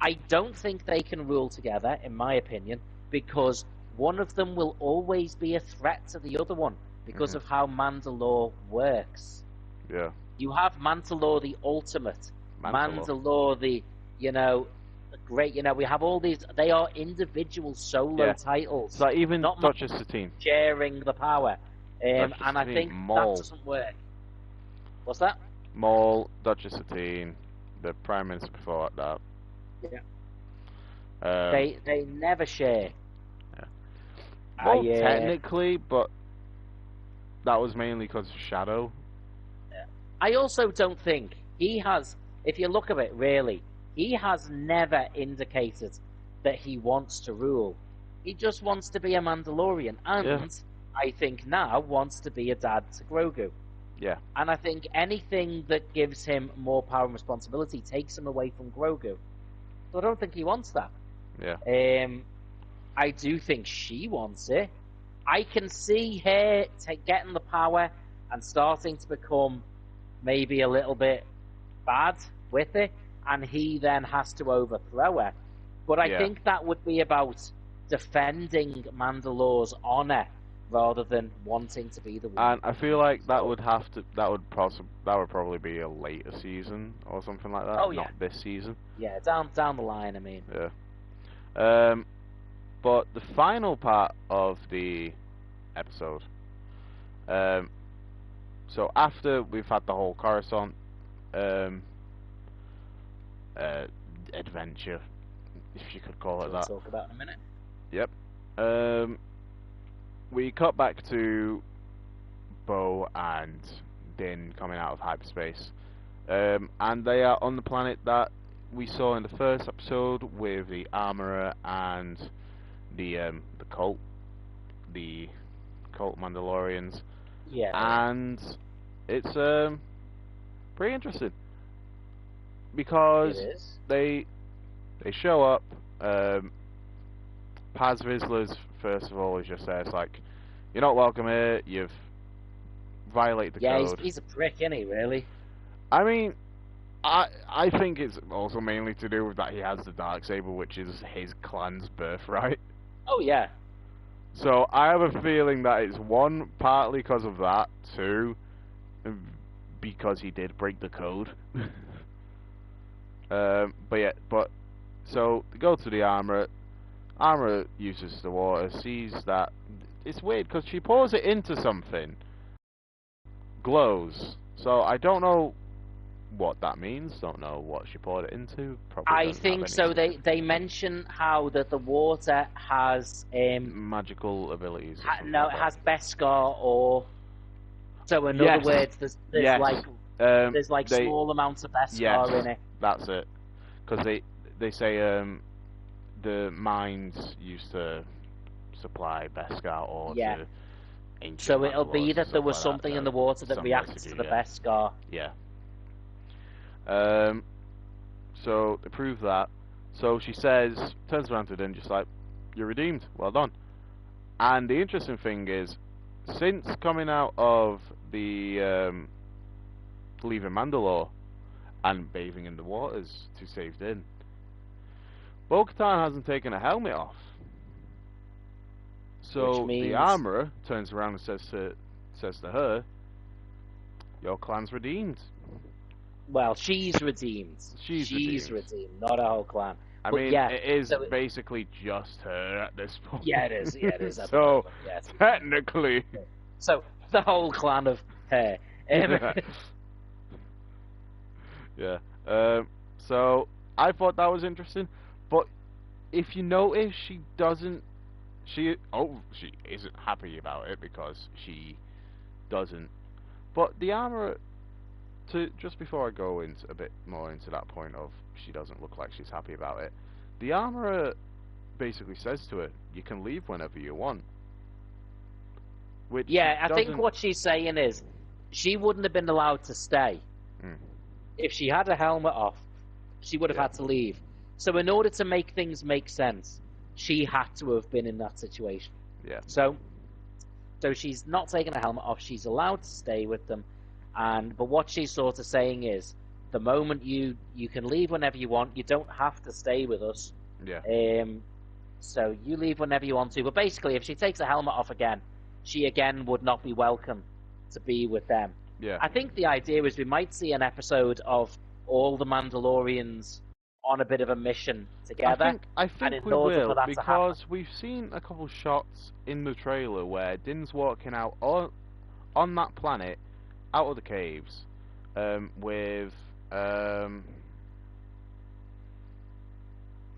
I don't think they can rule together, in my opinion, because one of them will always be a threat to the other one because of how Mandalore works. Yeah. You have Mandalore the ultimate, Mandalore the, great, we have all these, they are individual solo titles. So even not Duchess Satine. sharing the power. And I think Maul. that doesn't work. What's that? Maul, Duchess Satine, the Prime Minister before that. Yeah. They never share. Yeah. Well, technically, but that was mainly because of Shadow. I also don't think he has, if you look at it really, he has never indicated that he wants to rule. He just wants to be a Mandalorian, and I think now wants to be a dad to Grogu. Yeah. And I think anything that gives him more power and responsibility takes him away from Grogu. So I don't think he wants that. Yeah. I do think she wants it. I can see her getting the power and starting to become maybe a little bit bad with it, and he then has to overthrow her. But I think that would be about defending Mandalore's honor rather than wanting to be the one. And I feel like that would probably be a later season or something like that. Not this season. Yeah, down the line. I mean. Yeah. But the final part of the episode. So after we've had the whole Coruscant adventure, if you could call it that. We'll talk about in a minute. Yep. We cut back to Bo and Din coming out of hyperspace, and they are on the planet that we saw in the first episode with the armorer and the cult Mandalorians. Yeah. And it's pretty interesting because they show up. Paz Vizsla's first of all is just there. It's like, you're not welcome here. You've violated the code. Yeah, he's a prick, isn't he? Really. I mean, I think it's also mainly to do with that he has the Darksaber, which is his clan's birthright. Oh yeah. So I have a feeling that it's one, partly because of that, two, because he did break the code. So they go to the armorer. Armorer uses the water, sees that it's weird because she pours it into something, glows. So I don't know what that means. Don't know what she poured it into. Probably I think so. They mention how that the water has magical abilities. No, it has Beskar ore. So in other words, there's like small amounts of Beskar in it. That's it. Because they say the mines used to supply Beskar ore to ancient. So it'll be that there was like something in the water that reacts to the Beskar. Yeah. So they prove that. So she turns around to them, just like, "You're redeemed. Well done." And the interesting thing is, since coming out of the leaving Mandalore and bathing in the waters to save Din, Bo-Katan hasn't taken a helmet off. So the armorer turns around and says to her, "Your clan's redeemed." Well, she's redeemed. She's redeemed, not a whole clan. I mean, it is basically just her at this point. Yeah, it is. Yeah, it is. So, technically. So, the whole clan of her. Yeah. So I thought that was interesting. But if you notice, she doesn't. She isn't happy about it because she doesn't. But the armor, to just before I go into a bit more into that point of she doesn't look like she's happy about it, the armorer basically says to her, "You can leave whenever you want." Which Yeah, I think doesn't. what she's saying is she wouldn't have been allowed to stay. Mm, If she had a helmet off, she would have yeah, had to leave. So in order to make things make sense, she had to have been in that situation. yeah, So she's not taking a helmet off. She's allowed to stay with them, but what she's sort of saying is, the moment you can leave whenever you want. You don't have to stay with us. yeah. So you leave whenever you want to. But basically, if she takes the helmet off again, she again would not be welcome to be with them. Yeah. I think the idea is we might see an episode of all the Mandalorians on a bit of a mission together. I and think in we order will for that to happen, because we've seen a couple shots in the trailer where Din's walking out on that planet, out of the caves, with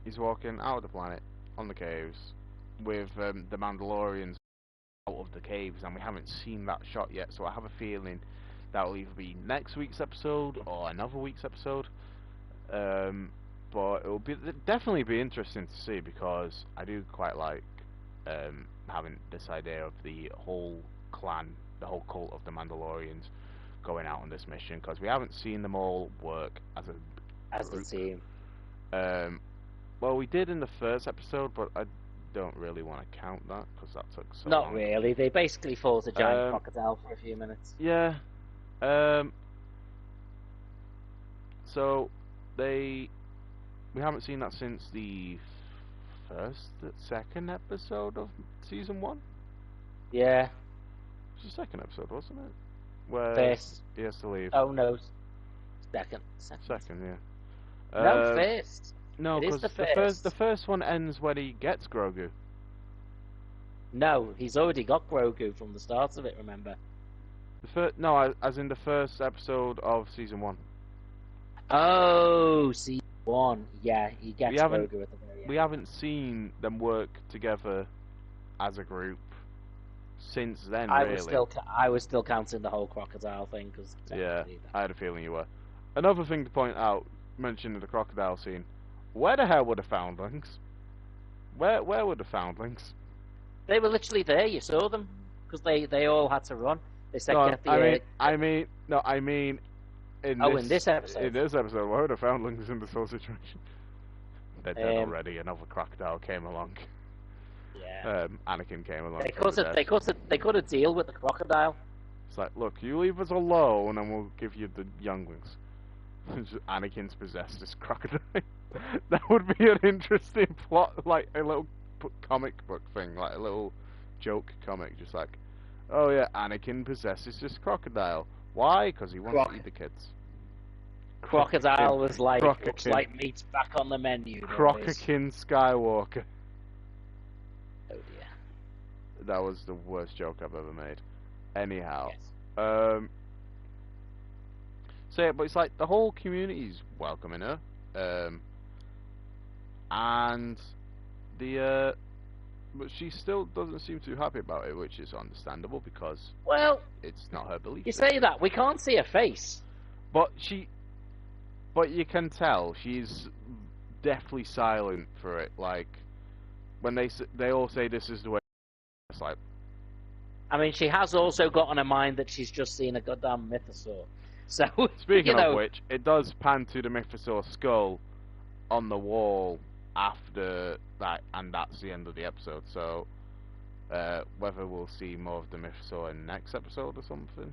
he's walking out of the planet on the caves with the Mandalorians out of the caves, and we haven't seen that shot yet. So I have a feeling that will either be next week's episode or another week's episode. But it will definitely be interesting to see because I do quite like having this idea of the whole clan, the whole cult of the Mandalorians going out on this mission because we haven't seen them all work as a as a group. team. Well, we did in the first episode, but I don't really want to count that because that took so Not long. really. They basically fought a giant crocodile for a few minutes. Yeah. So we haven't seen that since the second episode of season 1. Yeah. It was the second episode, wasn't it? Where First. he has to leave. Oh no. Second. Second, yeah. No, first. No, it is because the first one ends when he gets Grogu. No, he's already got Grogu from the start of it. Remember? No, as in the first episode of season 1. Oh, season 1. Yeah, he gets Grogu at the very end. We haven't seen them work together as a group since then. I was still counting the whole crocodile thing because yeah, I had a feeling you were. Another thing to point out, mentioning the crocodile scene, where the hell were the foundlings? Where were the foundlings? They were literally there. You saw them because they all had to run. They said, No, "Get the." I mean. In this episode. In this episode, where are the foundlings in this whole situation? They're dead already. Another crocodile came along. Yeah. Anakin came along. They could have deal with the crocodile. It's like, look, you leave us alone, and we'll give you the younglings. Anakin's possessed this crocodile. That would be an interesting plot, like a little comic book thing, like a little joke comic, just like, oh yeah, Anakin possesses this crocodile. Why? Because he wants to eat the kids. Crocodile was like, looks like meat's back on the menu. Crocakin Skywalker. Oh dear. That was the worst joke I've ever made. Anyhow. Yes. So yeah, but it's like the whole community's welcoming her. And but she still doesn't seem too happy about it, which is understandable because it's not her belief. You say that, we can't see her face. But you can tell she's deathly silent for it. Like when they all say this is the way. It's like. I mean, she has also got on her mind that she's just seen a goddamn mythosaur. So speaking of which, it does pan to the mythosaur skull on the wall after that, and that's the end of the episode. So whether we'll see more of the mythosaur in the next episode or something,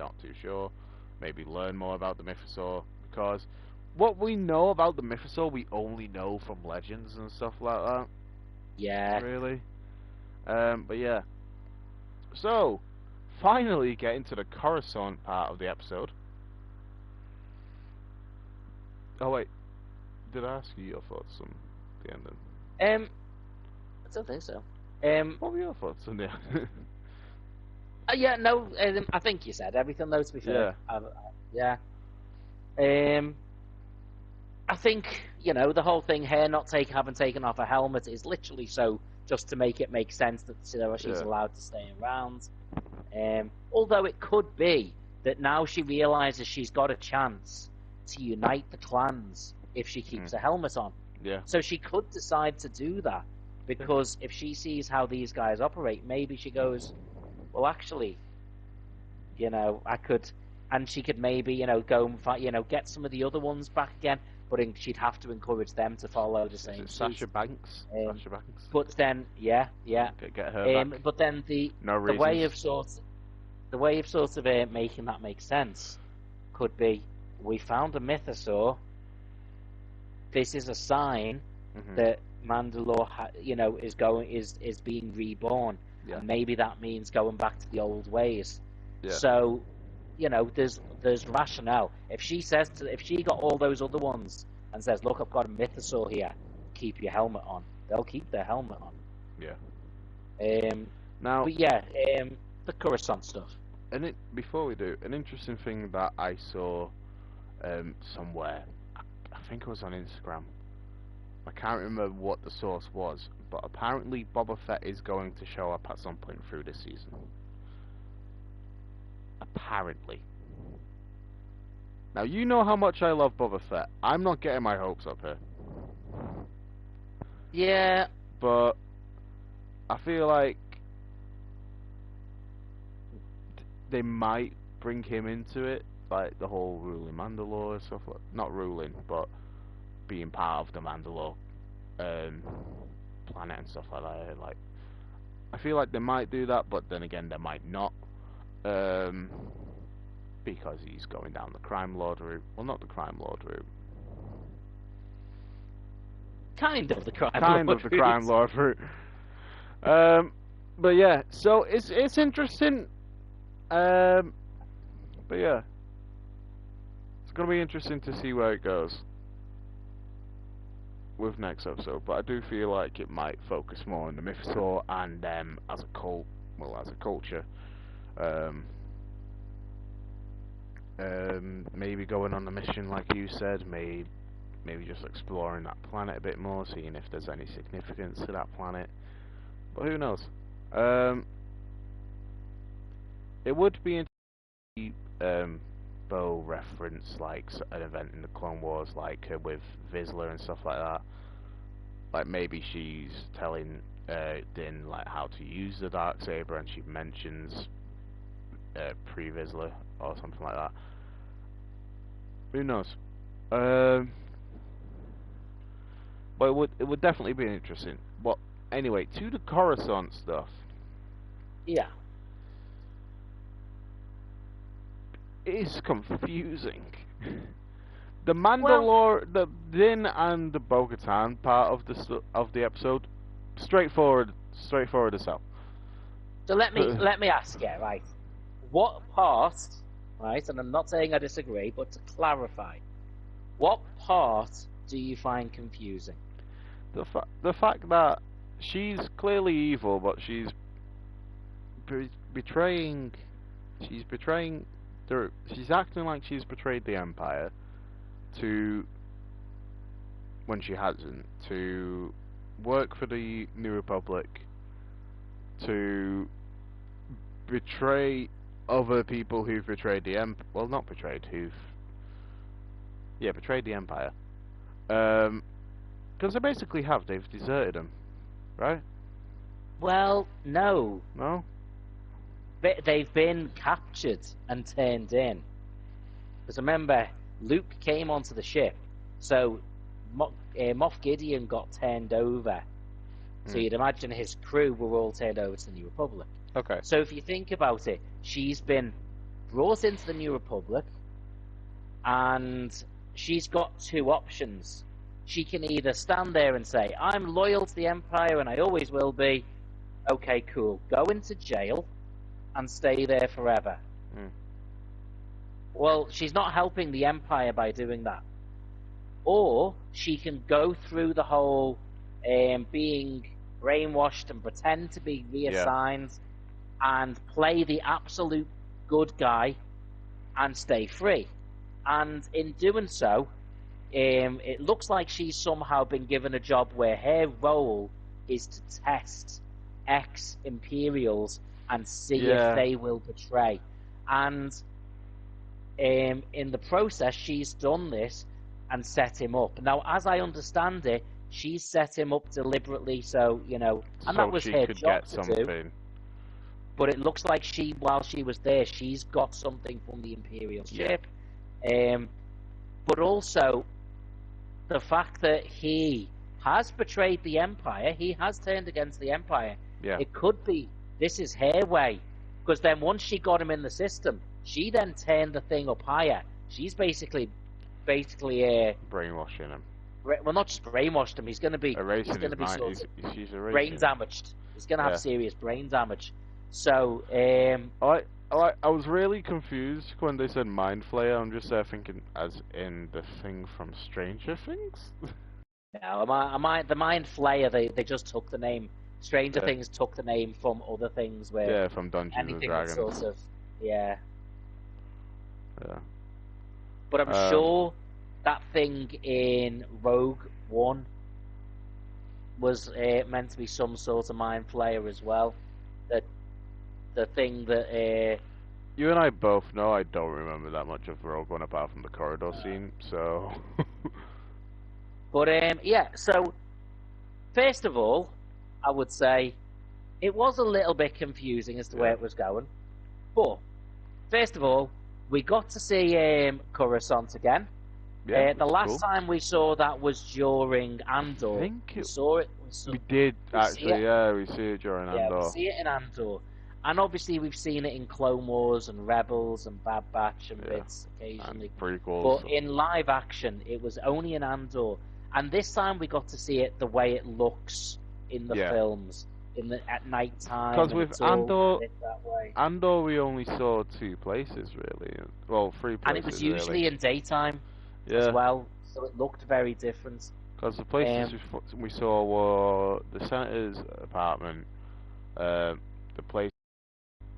not too sure. Maybe learn more about the mythosaur, because what we know about the mythosaur we only know from legends and stuff like that. Yeah. Really. But yeah. So finally getting to the Coruscant part of the episode. Oh wait, did I ask you your thoughts on the ending? I don't think so. What were your thoughts on the ending? Yeah, no, I think you said everything though, to be fair. Yeah. I think, the whole thing, her not having taken off her helmet is literally so just to make it make sense that she's allowed to stay around. Although it could be that now she realizes she's got a chance to unite the clans if she keeps her helmet on. Yeah. So she could decide to do that, because if she sees how these guys operate, maybe she goes, well, actually, I could, and she could maybe, go and fight, get some of the other ones back again, but she'd have to encourage them to follow the same suit. Sasha Banks? Sasha Banks. But then, yeah. Get her back. But then the way of sort of making that make sense could be, we found a mythosaur. This is a sign that Mandalore, is being reborn, and maybe that means going back to the old ways. Yeah. So, there's rationale. If she got all those other ones and says, "Look, I've got a mythosaur here. Keep your helmet on," they'll keep their helmet on. Yeah. The Coruscant stuff. And before we do, an interesting thing that I saw somewhere, I think it was on Instagram. I can't remember what the source was, but apparently Boba Fett is going to show up at some point through this season. Apparently. Now, you know how much I love Boba Fett. I'm not getting my hopes up here. Yeah. But I feel like they might bring him into it, like the whole ruling Mandalore stuff. Not ruling, but being part of the Mandalore planet and stuff like that. Like, I feel like they might do that, but then again, they might not. Because he's going down the crime lord route. Well, not the crime lord route. Kind of the crime lord route. But yeah, so it's interesting. But yeah, it's gonna be interesting to see where it goes with next episode. But I do feel like it might focus more on the mythosaur and them as a culture. Maybe going on the mission like you said, maybe just exploring that planet a bit more, seeing if there's any significance to that planet. But who knows? It would be interesting Bo reference like an event in the Clone Wars, like with Vizsla and stuff like that. Like maybe she's telling Din like how to use the Darksaber, and she mentions pre-Vizsla or something like that. Who knows? But it would definitely be interesting. But anyway, to the Coruscant stuff. Yeah. It is confusing. The Mandalore, the Din and the Bo-Katan part of the episode, straightforward as hell. So let me ask you, right? What part, right? And I'm not saying I disagree, but to clarify, what part do you find confusing? The fact that she's clearly evil, but she's betraying. She's acting like she's betrayed the Empire when she hasn't, to work for the New Republic, to betray other people who've betrayed the betrayed the Empire. Because they basically have. They've deserted them, right? Well, no. No? They've been captured and turned in. Because remember, Luke came onto the ship, so Moff Gideon got turned over. So you'd imagine his crew were all turned over to the New Republic. Okay. So if you think about it, she's been brought into the New Republic, and she's got two options. She can either stand there and say, I'm loyal to the Empire and I always will be. Okay, cool. Go into jail and stay there forever. Well, she's not helping the Empire by doing that. Or she can go through the whole being brainwashed and pretend to be reassigned and play the absolute good guy and stay free. And in doing so, it looks like she's somehow been given a job where her role is to test ex-Imperials and see if they will betray. And in the process, she's done this and set him up. Now, as I understand it, she's set him up deliberately, so, and so that was she her could job get to something. do. But it looks like while she was there, she's got something from the Imperial ship. But also, the fact that he has betrayed the Empire, he has turned against the Empire. Yeah. It could be this is her way, because then once she got him in the system, she then turned the thing up higher. She's basically brainwashing him. Well, not just brainwashed him. He's going to be erasing he's going to be mind. sort of She's erasing brain damaged. He's going to have serious brain damage. So, I was really confused when they said Mind Flayer. I'm just there thinking, as in the thing from Stranger Things. No, the Mind Flayer. They just took the name. Stranger Things took the name from other things where from Dungeons and Dragons. Sort of, yeah. But I'm sure that thing in Rogue One was meant to be some sort of Mind Flayer as well. That the thing that you and I both know I don't remember that much of Rogue One apart from the corridor scene. So, but so first of all, I would say it was a little bit confusing as to where it was going. But first of all, we got to see Coruscant again. Yeah, the last time we saw that was during Andor. I think we saw it. We did actually. Yeah, we see it during Andor. Yeah, we see it in Andor, and obviously we've seen it in Clone Wars and Rebels and Bad Batch and bits occasionally. And prequels. But in live action, it was only in Andor, and this time we got to see it the way it looks in the films, at night time. Because with Andor, we only saw 2 places really. Well, 3 places. And it was usually in daytime as well, so it looked very different. Because the places we saw were the senator's apartment, the place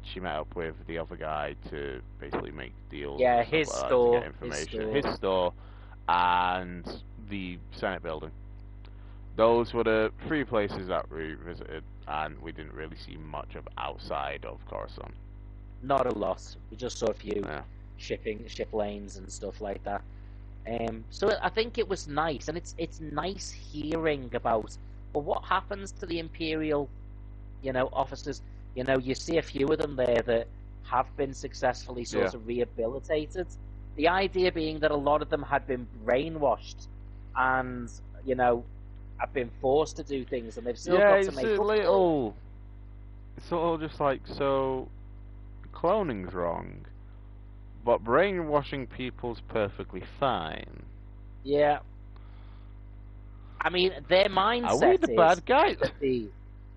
she met up with the other guy to basically make deals. Yeah, his store. To get information. His store, and the Senate building. Those were the 3 places that we visited, and we didn't really see much of outside of Coruscant. Not a lot. We just saw a few ship lanes and stuff like that. So I think it was nice, and it's nice hearing about what happens to the Imperial, officers. You see a few of them there that have been successfully sort of rehabilitated. The idea being that a lot of them had been brainwashed, and have been forced to do things, and they've still got to make up for it. It's all just like, so cloning's wrong, but brainwashing people's perfectly fine. Yeah. I mean, their mindset Are we the bad guys?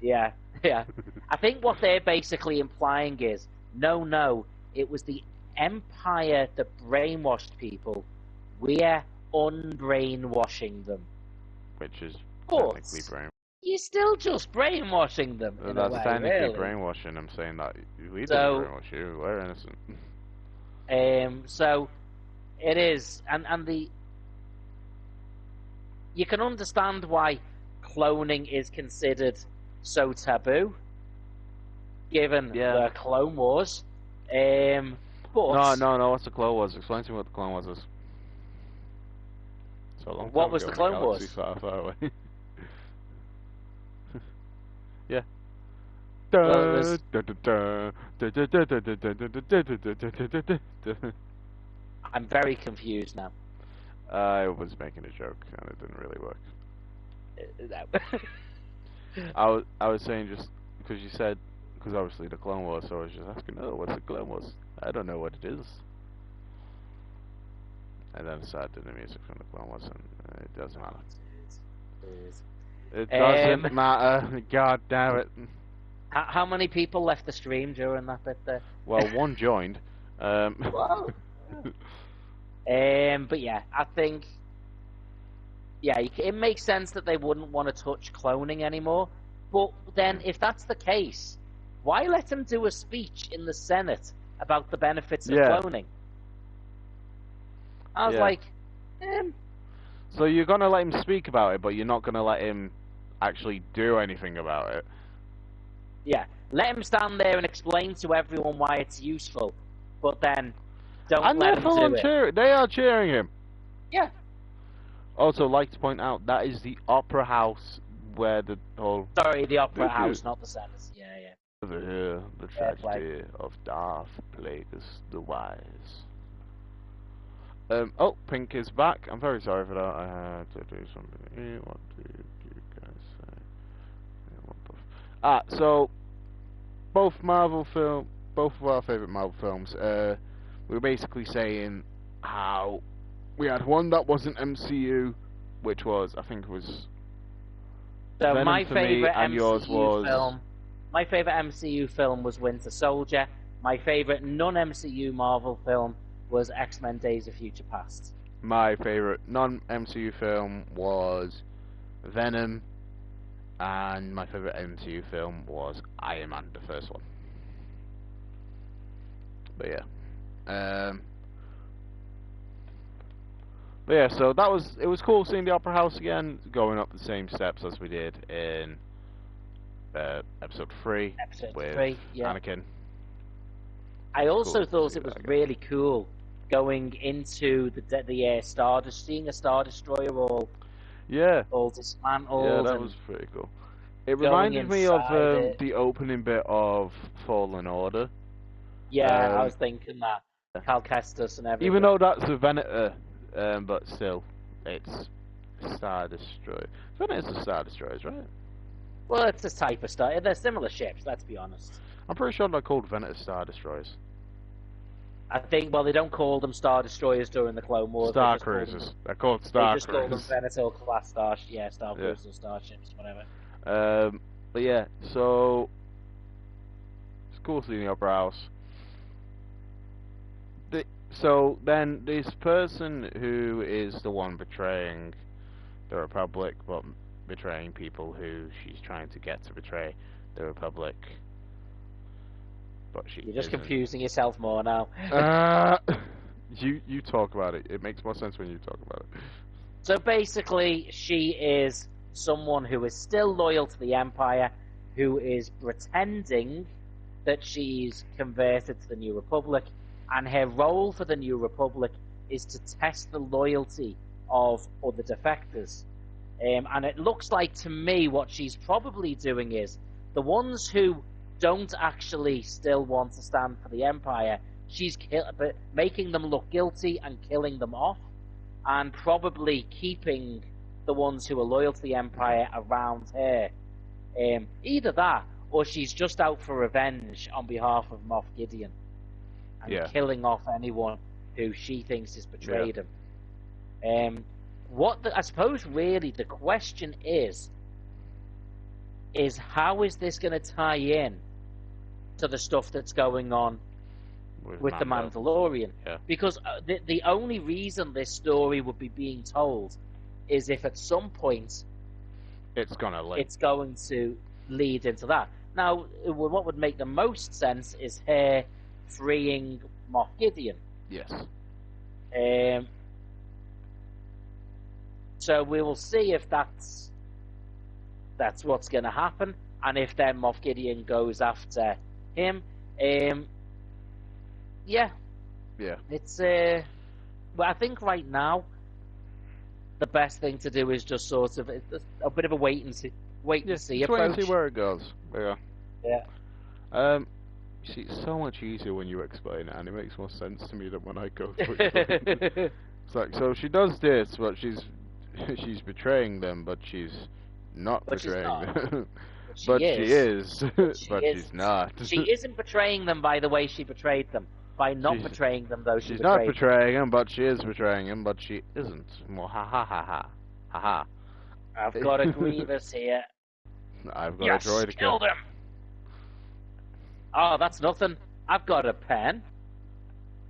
Yeah. I think what they're basically implying is, no, it was the Empire that brainwashed people. We're unbrainwashing them. Which is technically brainwashing. You're still just brainwashing them. That's technically brainwashing. I'm saying that we didn't brainwash you. We're innocent. So it is, and you can understand why cloning is considered so taboo, given the Clone Wars. But no. What's the Clone Wars? Explain to me what the Clone Wars is. So what was the Clone Wars? Far away. Yeah. I'm very confused now. I was making a joke and it didn't really work. I was saying just because you said, because obviously the Clone Wars, so I was just asking, what's the Clone Wars? I don't know what it is. And then I started doing the music from the Clone Wars, and it doesn't matter. It doesn't matter. God damn it. How many people left the stream during that bit there? Well, one joined. Wow. But yeah, I think it makes sense that they wouldn't want to touch cloning anymore. But then, if that's the case, why let him do a speech in the Senate about the benefits of cloning? I was like, So you're gonna let him speak about it, but you're not gonna let him actually do anything about it. Yeah, let him stand there and explain to everyone why it's useful, but then don't And let they're him full do on it. cheering. They are cheering him. Yeah. Also, like to point out that is the opera house where the whole. Sorry, the opera house, not the Senate. Yeah, yeah. Over here, the Fair play. tragedy of Darth plagues the wise. Oh, Pink is back. I'm very sorry for that. I had to do something here. What did you guys say? So both of our favorite Marvel films. We were basically saying how we had one that wasn't MCU, which was, I think it was So Venom my for me, favorite and yours was my favorite MCU film was Winter Soldier. My favorite non-MCU Marvel film was X-Men: Days of Future Past. My favorite non-MCU film was Venom, and my favorite MCU film was Iron Man, the first one. But yeah, so it was cool seeing the Opera House again, going up the same steps as we did in episode 3 with Anakin. I also thought it was really cool going into the seeing a Star Destroyer all dismantled. Yeah, that was pretty cool. It reminded me of the opening bit of Fallen Order. Yeah, I was thinking that. Cal Kestis and everything. Even though that's a Venator, but still, it's Star Destroyer. Venators are Star Destroyers, right? Well, it's a type of Star. They're similar ships, let's be honest. I'm pretty sure they're called Venator Star Destroyers. I think, well, they don't call them Star Destroyers during the Clone Wars. Star Cruisers. They're called Star Cruisers. They just call them Venator class Star Cruisers or starships, whatever. But yeah, so it's cool seeing the Opera House. So then this person who is the one betraying the Republic, but betraying people who she's trying to get to betray the Republic. But You're just confusing yourself more now. You talk about it. It makes more sense when you talk about it. So basically, she is someone who is still loyal to the Empire, who is pretending that she's converted to the New Republic, and her role for the New Republic is to test the loyalty of other defectors. And it looks like to me what she's probably doing is the ones who don't actually still want to stand for the Empire, she's making them look guilty and killing them off, and probably keeping the ones who are loyal to the Empire around her. Either that, or she's just out for revenge on behalf of Moff Gideon, and killing off anyone who she thinks has betrayed him. I suppose really the question is how is this going to tie in to the stuff that's going on with the Mandalorian? Yeah. Because the only reason this story would be being told is if at some point it's going to lead into that. Now, what would make the most sense is her freeing Moff Gideon. Yes. So we will see if that's what's going to happen, and if then Moff Gideon goes after him. Yeah. It's but I think right now the best thing to do is just sort of a bit of a wait and see approach. Wait and see where it goes. Yeah. Yeah. You see, it's so much easier when you explain it, and it makes more sense to me than when I go through it. It's like, so she does this, but she's betraying them, but she's not betraying them. But she is. But she's not. She isn't betraying them by the way she betrayed them. By not betraying them, though, she's not betraying them, but she is betraying them, but she isn't. Well, ha ha ha ha. Ha ha. I've got a Grievous here. I've got a droid to kill. Killed him! Oh, that's nothing. I've got a pen.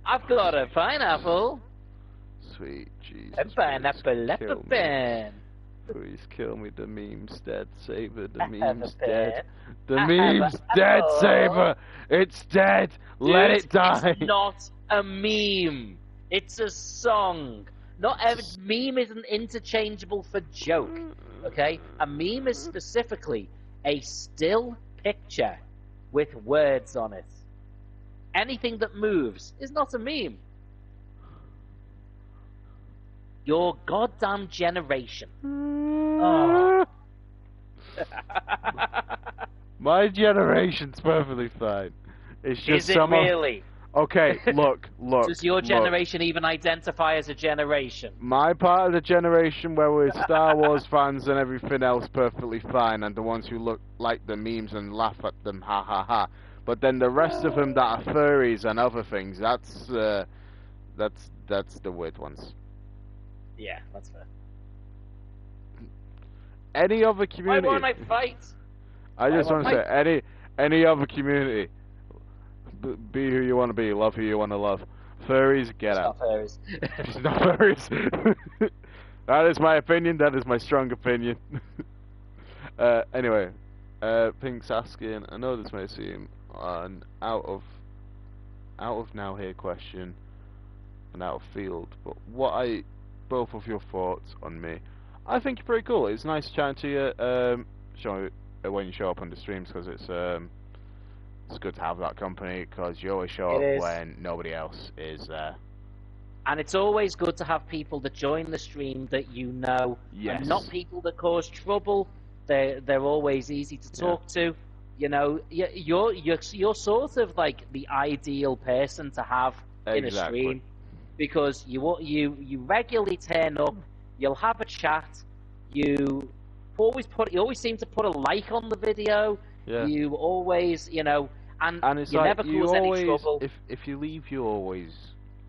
I've got a pineapple. Sweet Jesus. A pineapple, a pen. Please kill me. The meme's dead, Saber. The meme's dead. The meme's dead, Saber. It's dead. Let it die. It's not a meme. It's a song. Not every meme isn't interchangeable for joke. Okay, a meme is specifically a still picture with words on it. Anything that moves is not a meme. Your goddamn generation. Oh. My generation's perfectly fine. It's just Is it really? Okay, look. Does your generation even identify as a generation? My part of the generation where we're Star Wars fans and everything else perfectly fine, and the ones who look like the memes and laugh at them, ha ha ha. But then the rest of them that are furries and other things, that's the weird ones. Yeah, that's fair. Any other community? Why won't I fight? I just want to say, any other community, be who you want to be, love who you want to love. Furries, get out. Not furries. It's not furries. That is my opinion. That is my strong opinion. Anyway, Pink's asking. I know this may seem an out of now here question, an out of field, but both of your thoughts on me? I think you're pretty cool. It's nice chatting to you. When you show up on the streams, because it's good to have that company, because you always show up when nobody else is there. And it's always good to have people that join the stream that you know, and not people that cause trouble. They're always easy to talk to. You know, you're sort of like the ideal person to have in a stream, because you regularly turn up. You'll have a chat. You always seem to put a like on the video. Yeah. You always, and it's you never cause any trouble. If you leave, you always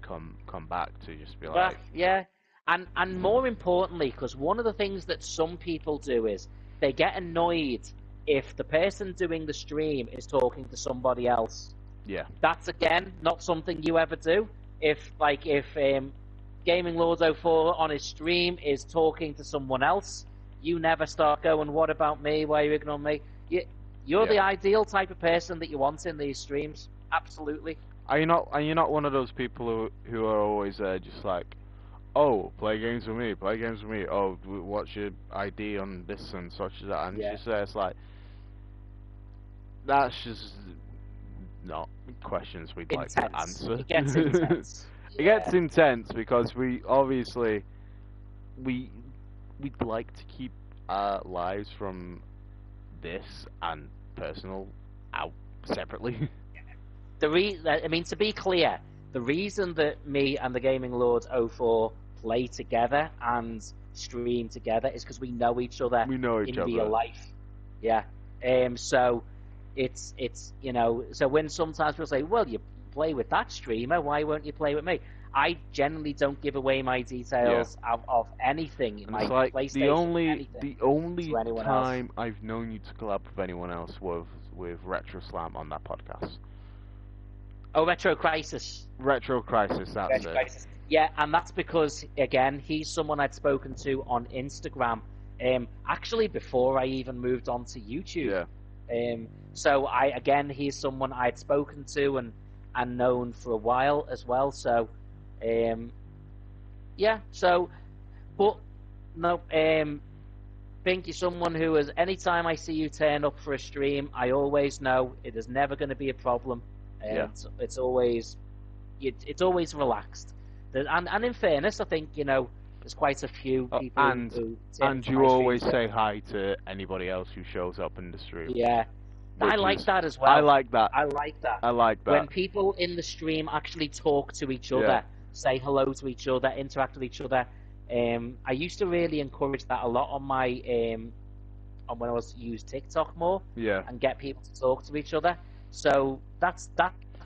come back to just be like, yeah. And more importantly, because one of the things that some people do is they get annoyed if the person doing the stream is talking to somebody else. Yeah. That's again not something you ever do. If Gaming Lord 04 on his stream is talking to someone else, you never start going, what about me? Why are you ignoring me? You're the ideal type of person that you want in these streams. Absolutely. Are you not one of those people who are always just like, oh, play games with me, play games with me. Oh, what's your ID on this and such as that? And it's like, that's just not questions we'd like to answer. It gets intense. It gets intense because we'd like to keep our lives from this and personal out separately. To be clear, the reason that me and the Gaming Lord 04 play together and stream together is because we know each other. We know each other in real life. Yeah. So it's so when sometimes people say, well, you play with that streamer, why won't you play with me? I generally don't give away my details of anything. And my it's like PlayStation, the only time I've known you to collab with anyone else was with Retro Slam on that podcast. Oh, Retro Crisis. Retro Crisis, that's it. Crisis. Yeah, and that's because, again, he's someone I'd spoken to on Instagram, actually before I even moved on to YouTube. Yeah. So he's someone I'd spoken to and known for a while as well. So, but no, Pink, you're someone who is, anytime I see you turn up for a stream, I always know it is never going to be a problem. It's always relaxed. And in fairness, I think, there's quite a few people and you always say hi to anybody else who shows up in the stream. Yeah. I like that as well. I like that. When people in the stream actually talk to each other, say hello to each other, interact with each other. I used to really encourage that a lot on my when I was use TikTok more. Yeah. And get people to talk to each other. So that's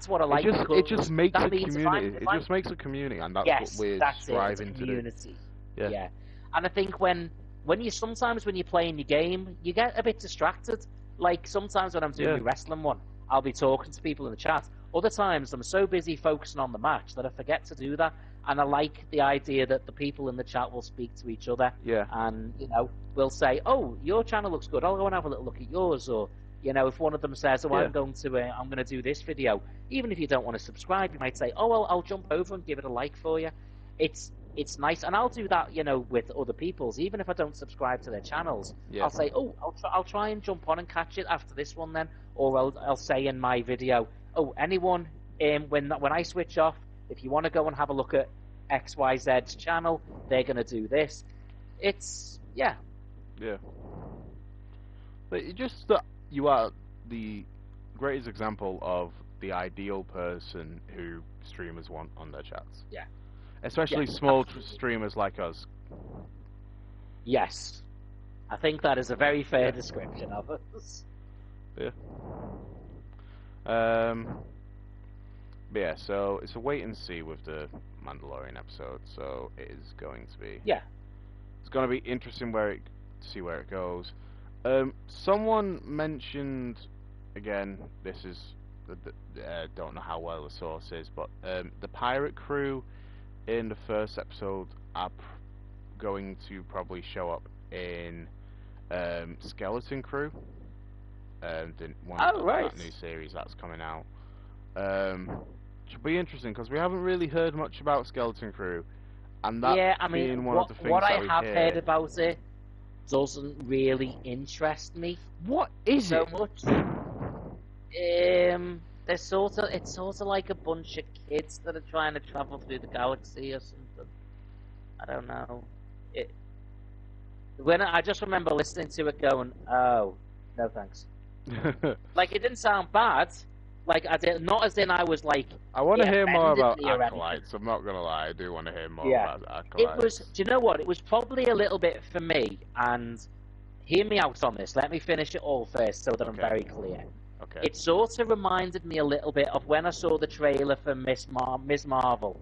what I like. It just makes a community. It just makes a community, and that's what we're striving to do. Yeah. And I think when you're playing your game, you get a bit distracted. Like sometimes when I'm doing the wrestling one, I'll be talking to people in the chat. Other times I'm so busy focusing on the match that I forget to do that. And I like the idea that the people in the chat will speak to each other. Yeah. And we'll say, "Oh, your channel looks good. I'll go and have a little look at yours." Or if one of them says, "Oh, I'm going to do this video," even if you don't want to subscribe, you might say, "Oh, well, I'll jump over and give it a like for you." It's it's nice, and I'll do that, with other people's, even if I don't subscribe to their channels. Yeah. I'll say, oh, I'll try and jump on and catch it after this one then, or I'll say in my video, oh, anyone, when I switch off, if you want to go and have a look at XYZ's channel, they're going to do this. It's, yeah. Yeah. But you are the greatest example of the ideal person who streamers want on their chats. Yeah. Especially small streamers like us. Yes. I think that is a very fair description of us. Yeah. But yeah, so it's a wait and see with the Mandalorian episode, so it is going to be... Yeah. It's going to be interesting to see where it goes. Someone mentioned, again, this is... don't know how well the source is, but the pirate crew in the first episode are going to probably show up in Skeleton Crew. That new series that's coming out. Should be interesting because we haven't really heard much about Skeleton Crew, and that being one of the things what that I we have hear. heard about it doesn't really interest me. What is so it? Much. It's sort of like a bunch of kids that are trying to travel through the galaxy or something. I don't know. When I just remember listening to it, going, "Oh, no thanks." Like it didn't sound bad. Like not as in I was like. I want to hear more about Acolytes. Acolytes. I'm not gonna lie, I do want to hear more about Acolytes. It was. Do you know what? It was probably a little bit for me. And hear me out on this. Let me finish it all first, so that I'm very clear. Okay. It sort of reminded me a little bit of when I saw the trailer for Ms. Marvel,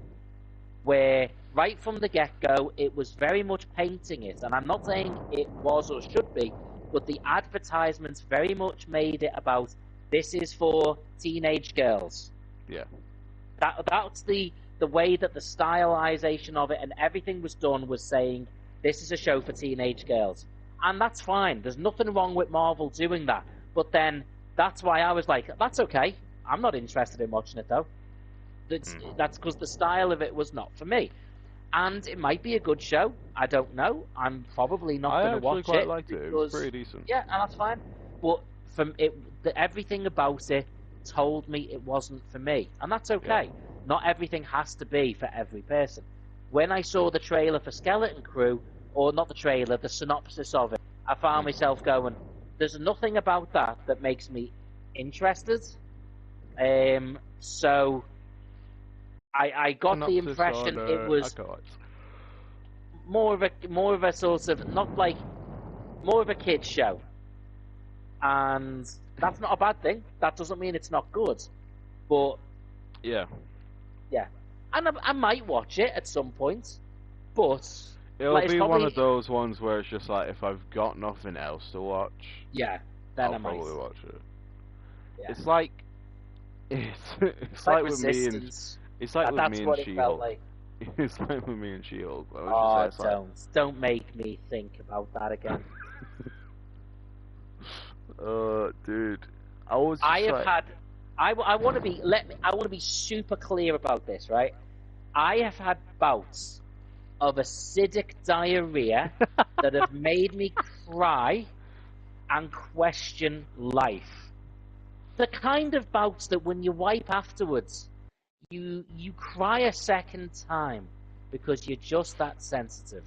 where right from the get-go, it was very much painting it. And I'm not saying it was or should be, but the advertisements very much made it about, this is for teenage girls. Yeah. That's the way that the stylization of it and everything was done was saying, this is a show for teenage girls. And that's fine. There's nothing wrong with Marvel doing that. But then, that's why I was like, that's okay. I'm not interested in watching it, though. That's because the style of it was not for me. And it might be a good show. I don't know. I'm probably not going to watch it. I actually quite liked it. It was pretty decent. Yeah, and that's fine. But everything about it told me it wasn't for me. And that's okay. Yeah. Not everything has to be for every person. When I saw the trailer for Skeleton Crew, or not the trailer, the synopsis of it, I found myself going, there's nothing about that makes me interested. So I got the impression it was more of a sort of more of a kids show, and that's not a bad thing. That doesn't mean it's not good, but yeah, and I might watch it at some point, but it'll be one of those ones where it's just like, if I've got nothing else to watch, then I'll probably watch it. Yeah. It's like with me and She-Hulk. Like. It's like with me and She-Hulk. Don't make me think about that again. Dude, I want to be super clear about this, right? I have had bouts of acidic diarrhea that have made me cry and question life. The kind of bouts that when you wipe afterwards, you cry a second time because you're just that sensitive.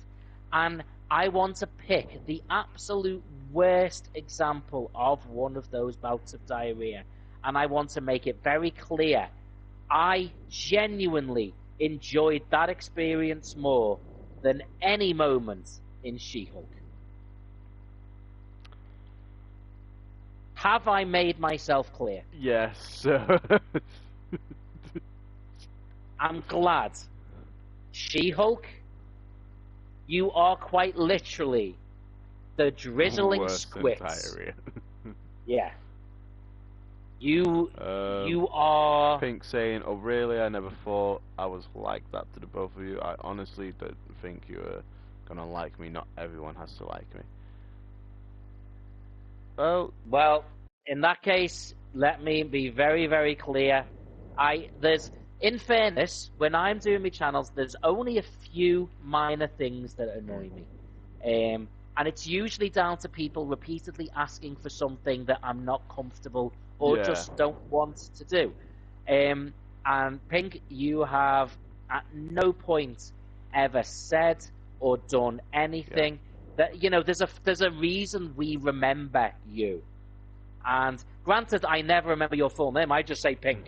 And I want to pick the absolute worst example of one of those bouts of diarrhea, and I want to make it very clear. I genuinely enjoyed that experience more than any moment in She-Hulk. Have I made myself clear? Yes. I'm glad. She-Hulk, you are quite literally the drizzling squibs. Yeah. You are... Pink saying, oh really, I never thought I was like that to the both of you. I honestly don't think you are gonna like me. Not everyone has to like me. Well, in that case, let me be very, very clear. in fairness, when I'm doing my channels, there's only a few minor things that annoy me. And it's usually down to people repeatedly asking for something that I'm not comfortable or just don't want to do. And Pink, you have at no point ever said or done anything that, you know, there's a reason we remember you. And granted, I never remember your full name. I just say Pink.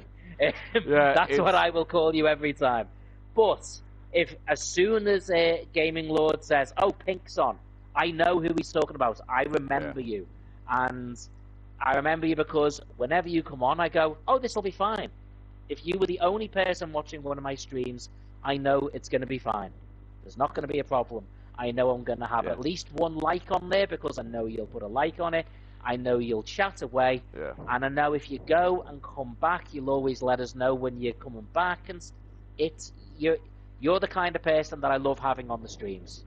That's what I will call you every time. But if as soon as a Gaming Lord says, "Oh, Pink's on," I know who he's talking about. I remember you, and I remember you because whenever you come on, I go, "Oh, this will be fine." If you were the only person watching one of my streams, I know it's going to be fine. There's not going to be a problem. I know I'm going to have at least one like on there because I know you'll put a like on it. I know you'll chat away, and I know if you go and come back, you'll always let us know when you're coming back, and you're the kind of person that I love having on the streams.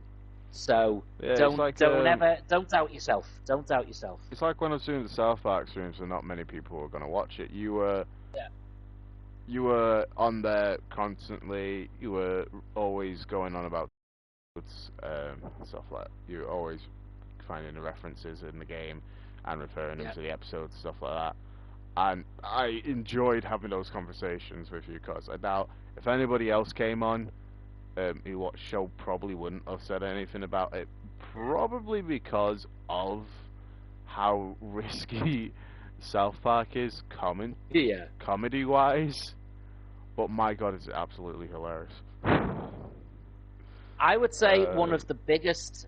So don't doubt yourself. Don't doubt yourself. It's like when I was doing the South Park streams, and not many people were going to watch it. You were on there constantly. You were always going on about stuff like you were always finding the references in the game and referring them to the episodes, stuff like that. And I enjoyed having those conversations with you, because I doubt if anybody else came on who watched the show probably wouldn't have said anything about it, probably because of how risky South Park is comedy-wise. But my god, it's absolutely hilarious. I would say one of the biggest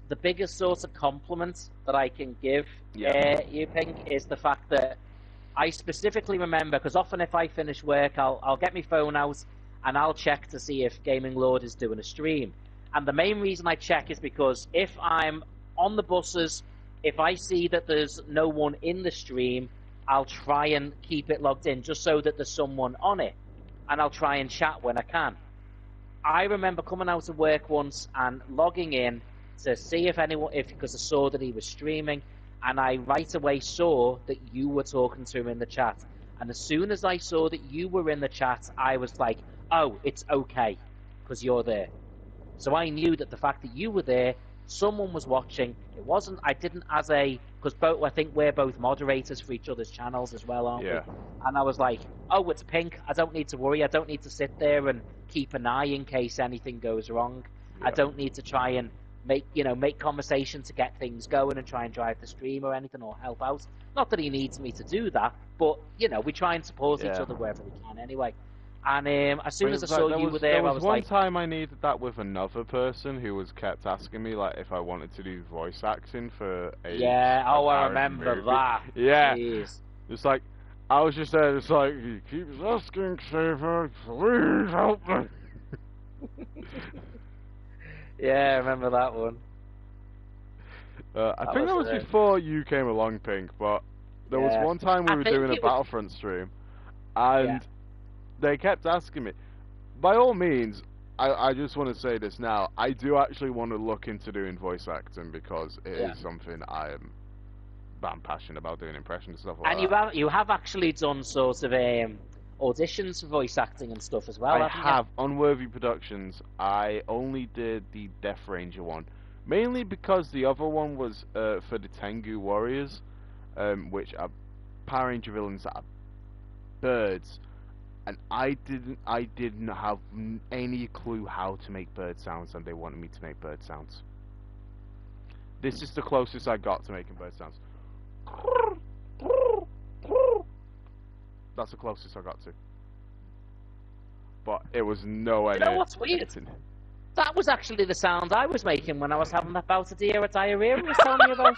sort of compliments that I can give you, Pink, is the fact that I specifically remember, because often if I finish work, I'll get my phone out and I'll check to see if Gaming Lord is doing a stream. And the main reason I check is because if I'm on the buses, if I see that there's no one in the stream, I'll try and keep it logged in just so that there's someone on it, and I'll try and chat when I can. I remember coming out of work once and logging in to see because I saw that he was streaming, and I right away saw that you were talking to him in the chat. And as soon as I saw that you were in the chat, I was like, oh, it's okay, because you're there. So I knew that the fact that you were there, someone was watching. It wasn't, I didn't because I think we're both moderators for each other's channels as well, aren't we? And I was like, oh, it's Pink. I don't need to worry. I don't need to sit there and keep an eye in case anything goes wrong. I don't need to try and make conversation to get things going and try and drive the stream or anything or help out. Not that he needs me to do that, but, we try and support each other wherever we can anyway. And as soon as I saw you were there, I was like... There was one time I needed that with another person who kept asking me, like, if I wanted to do voice acting for a... Yeah, I remember that. Yeah. Jeez. It's like, I was just there, it's like, he keeps asking, Saver, please help me. Yeah, I remember that one. I think that was before you came along, Pink, but there was one time we were doing a Battlefront stream, and they kept asking me. By all means, I just want to say this now, I do actually want to look into doing voice acting, because it is something I'm passionate about, doing impressions and stuff like that. And you have actually done sort of auditions for voice acting and stuff as well, I have. On Worthy Productions, I only did the Death Ranger one. Mainly because the other one was for the Tengu Warriors, which are Power Ranger villains that are birds. And I didn't have any clue how to make bird sounds, and they wanted me to make bird sounds. This is the closest I got to making bird sounds. That's the closest I got to. But it was nowhere near. You know what's weird? That was actually the sound I was making when I was having that bout of diarrhea we was telling you about.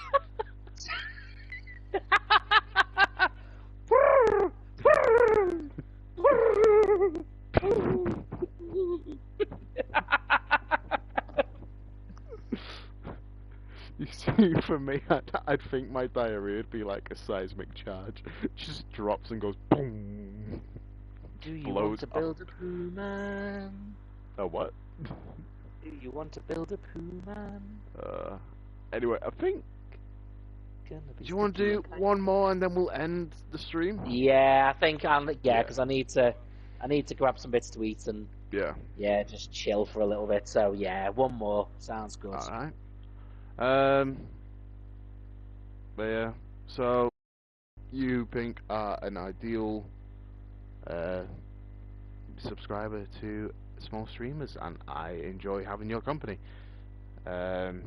You see, for me, I'd think my diarrhea would be like a seismic charge. It just drops and goes boom. Do you want to build a poo man? A what? Do you want to build a poo man? Anyway, I think... Do you want to do one more and then we'll end the stream? Yeah, I think because I need to I need to grab some bits to eat and just chill for a little bit. So yeah, one more sounds good. All right. But yeah. So you, Pink, are an ideal subscriber to small streamers, and I enjoy having your company. But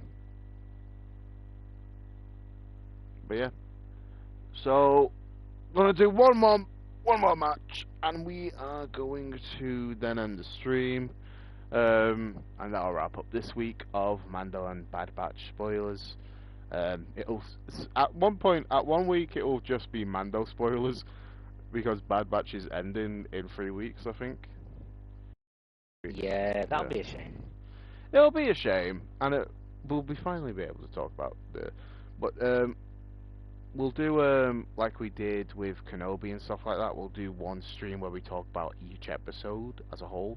yeah. So gonna do one more match, and we are going to then end the stream. And that'll wrap up this week of Mando and Bad Batch spoilers. It'll at one week it'll just be Mando spoilers because Bad Batch is ending in 3 weeks, I think. Yeah, that'll be a shame. It'll be a shame, and we'll finally be able to talk about the. But we'll do like we did with Kenobi and stuff like that. We'll do one stream where we talk about each episode as a whole.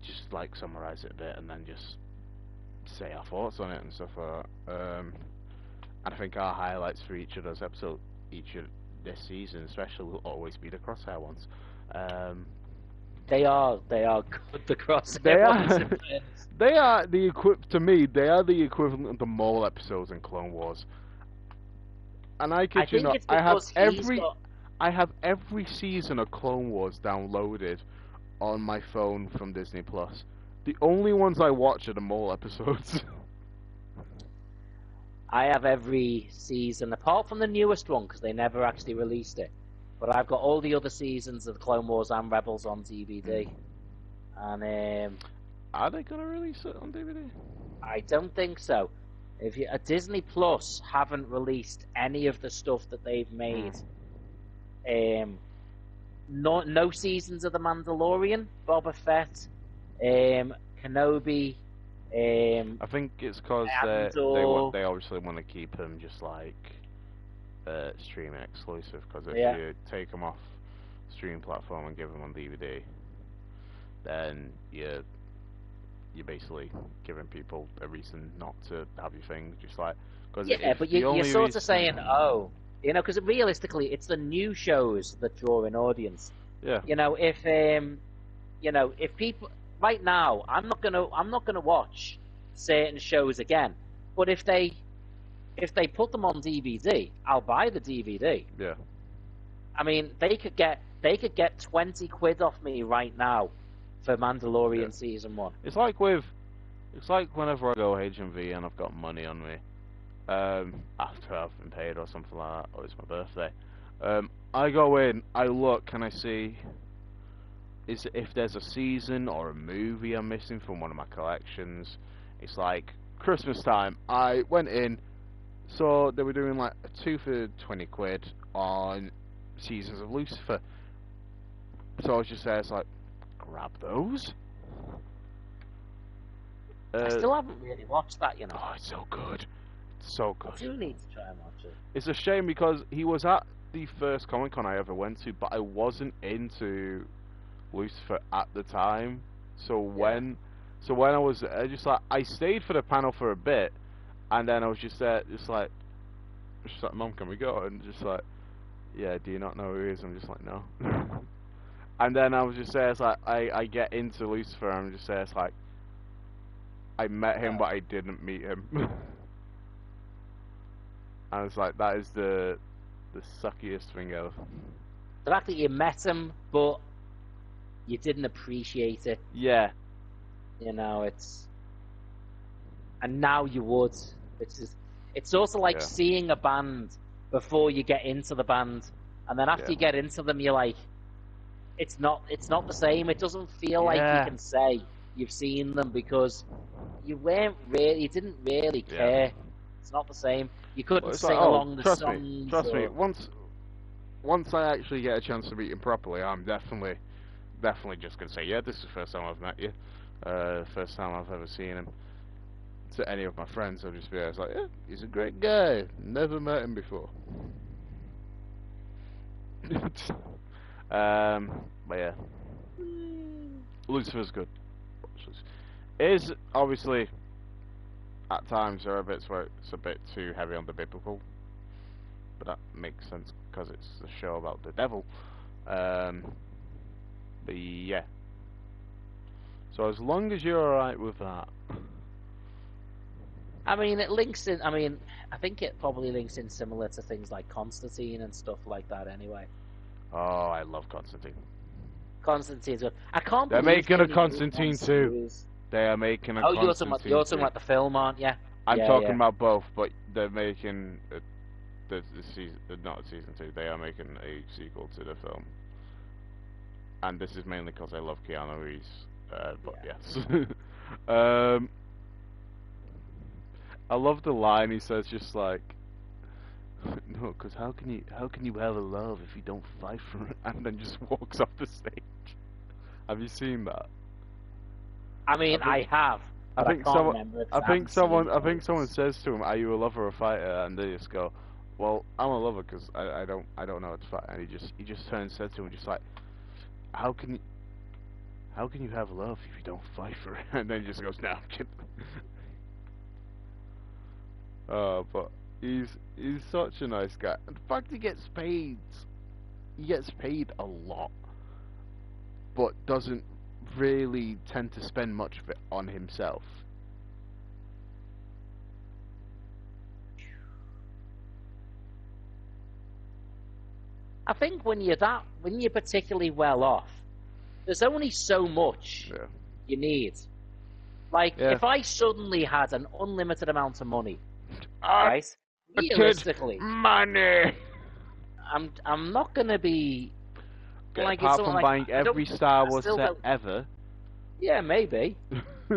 Just like summarize it a bit and then just say our thoughts on it and stuff like that. And I think our highlights for each of those episodes, each of this season especially, will always be the Crosshair ones. They are good. The Crosshair They ones. are. They are the to me. They are the equivalent of the Maul episodes in Clone Wars. And I kid you not, I have every season of Clone Wars downloaded on my phone from Disney Plus. The only ones I watch are the Maul episodes. I have every season, apart from the newest one, because they never actually released it. But I've got all the other seasons of Clone Wars and Rebels on DVD. And are they gonna release it on DVD? I don't think so. If Disney Plus haven't released any of the stuff that they've made, no seasons of The Mandalorian, Boba Fett, Kenobi. I think it's because they obviously want to keep them just like streaming exclusive. Because if you take them off streaming platform and give them on DVD, then you're basically giving people a reason not to have your thing. Just like but you're sort of saying, because realistically, it's the new shows that draw an audience. Yeah. If people right now, I'm not gonna watch certain shows again. But if they put them on DVD, I'll buy the DVD. Yeah. I mean, they could get 20 quid off me right now for Mandalorian season 1. It's like whenever I go HMV and I've got money on me, after I've been paid or something like that, or it's my birthday, I go in, I look, and I see if there's a season or a movie I'm missing from one of my collections. It's like Christmas time. I went in, saw they were doing like a 2 for 20 quid on seasons of Lucifer. So I was just there, it's like, grab those. I still haven't really watched that, Oh, it's so good. It's so good. I do need to try and watch it. It's a shame because he was at the first Comic-Con I ever went to, but I wasn't into Lucifer at the time. So when I was I stayed for the panel for a bit, and then I was just there, just like, Mom, can we go? And just like, yeah, do you not know who he is? I'm just like, no. And then I was just there, it's like, I get into Lucifer, and I'm just there, it's like, I met him, but I didn't meet him. I was like, that is the suckiest thing ever. The fact that you met him, but you didn't appreciate it. Yeah. It's... And now you would. It's also like seeing a band before you get into the band, and then after you get into them, you're like, it's not the same. It doesn't feel like you can say you've seen them because you didn't really care. It's not the same. You couldn't sing along the songs. Trust me. Once I actually get a chance to meet him properly, I'm definitely just gonna say, yeah, this is the first time I've met you. First time I've ever seen him. To any of my friends, I'll just be like, yeah, he's a great guy. Never met him before. But yeah, Lucifer's good. Is obviously at times there are bits where it's a bit too heavy on the biblical, but that makes sense because it's a show about the devil. But yeah. So as long as you're alright with that. I mean, it links in. I mean, I think it probably links in similar to things like Constantine and stuff like that. Anyway, Oh, I love Constantine. Constantine's good. I can't They're believe making they a only made one Constantine too. series. They are making a Oh, Constantine you're talking too. about the film, aren't you? I'm Yeah, talking yeah. about both, but they're making the season, not season 2. They are making a sequel to the film, and this is mainly because I love Keanu Reeves. But yes, I love the line he says, just like, no, because how can you have a love if you don't fight for it, and then just walks off the stage. Have you seen that? I mean, I have, but I can't remember it. I think someone It. says to him, "Are you a lover or a fighter?" And they just go, "Well, I'm a lover because I don't know how to fight." And he just turns and says to him, just like, "How can you have love if you don't fight for it?" And then he just goes, "No, I'm kidding." But he's such a nice guy. And the fact he gets paid a lot, but doesn't really tend to spend much of it on himself. I think when you're particularly well off, there's only so much you need. Like, if I suddenly had an unlimited amount of money, right? Realistically, money. I'm not gonna be like, apart it's from like, buying every Star Wars set don't. ever. Yeah, maybe.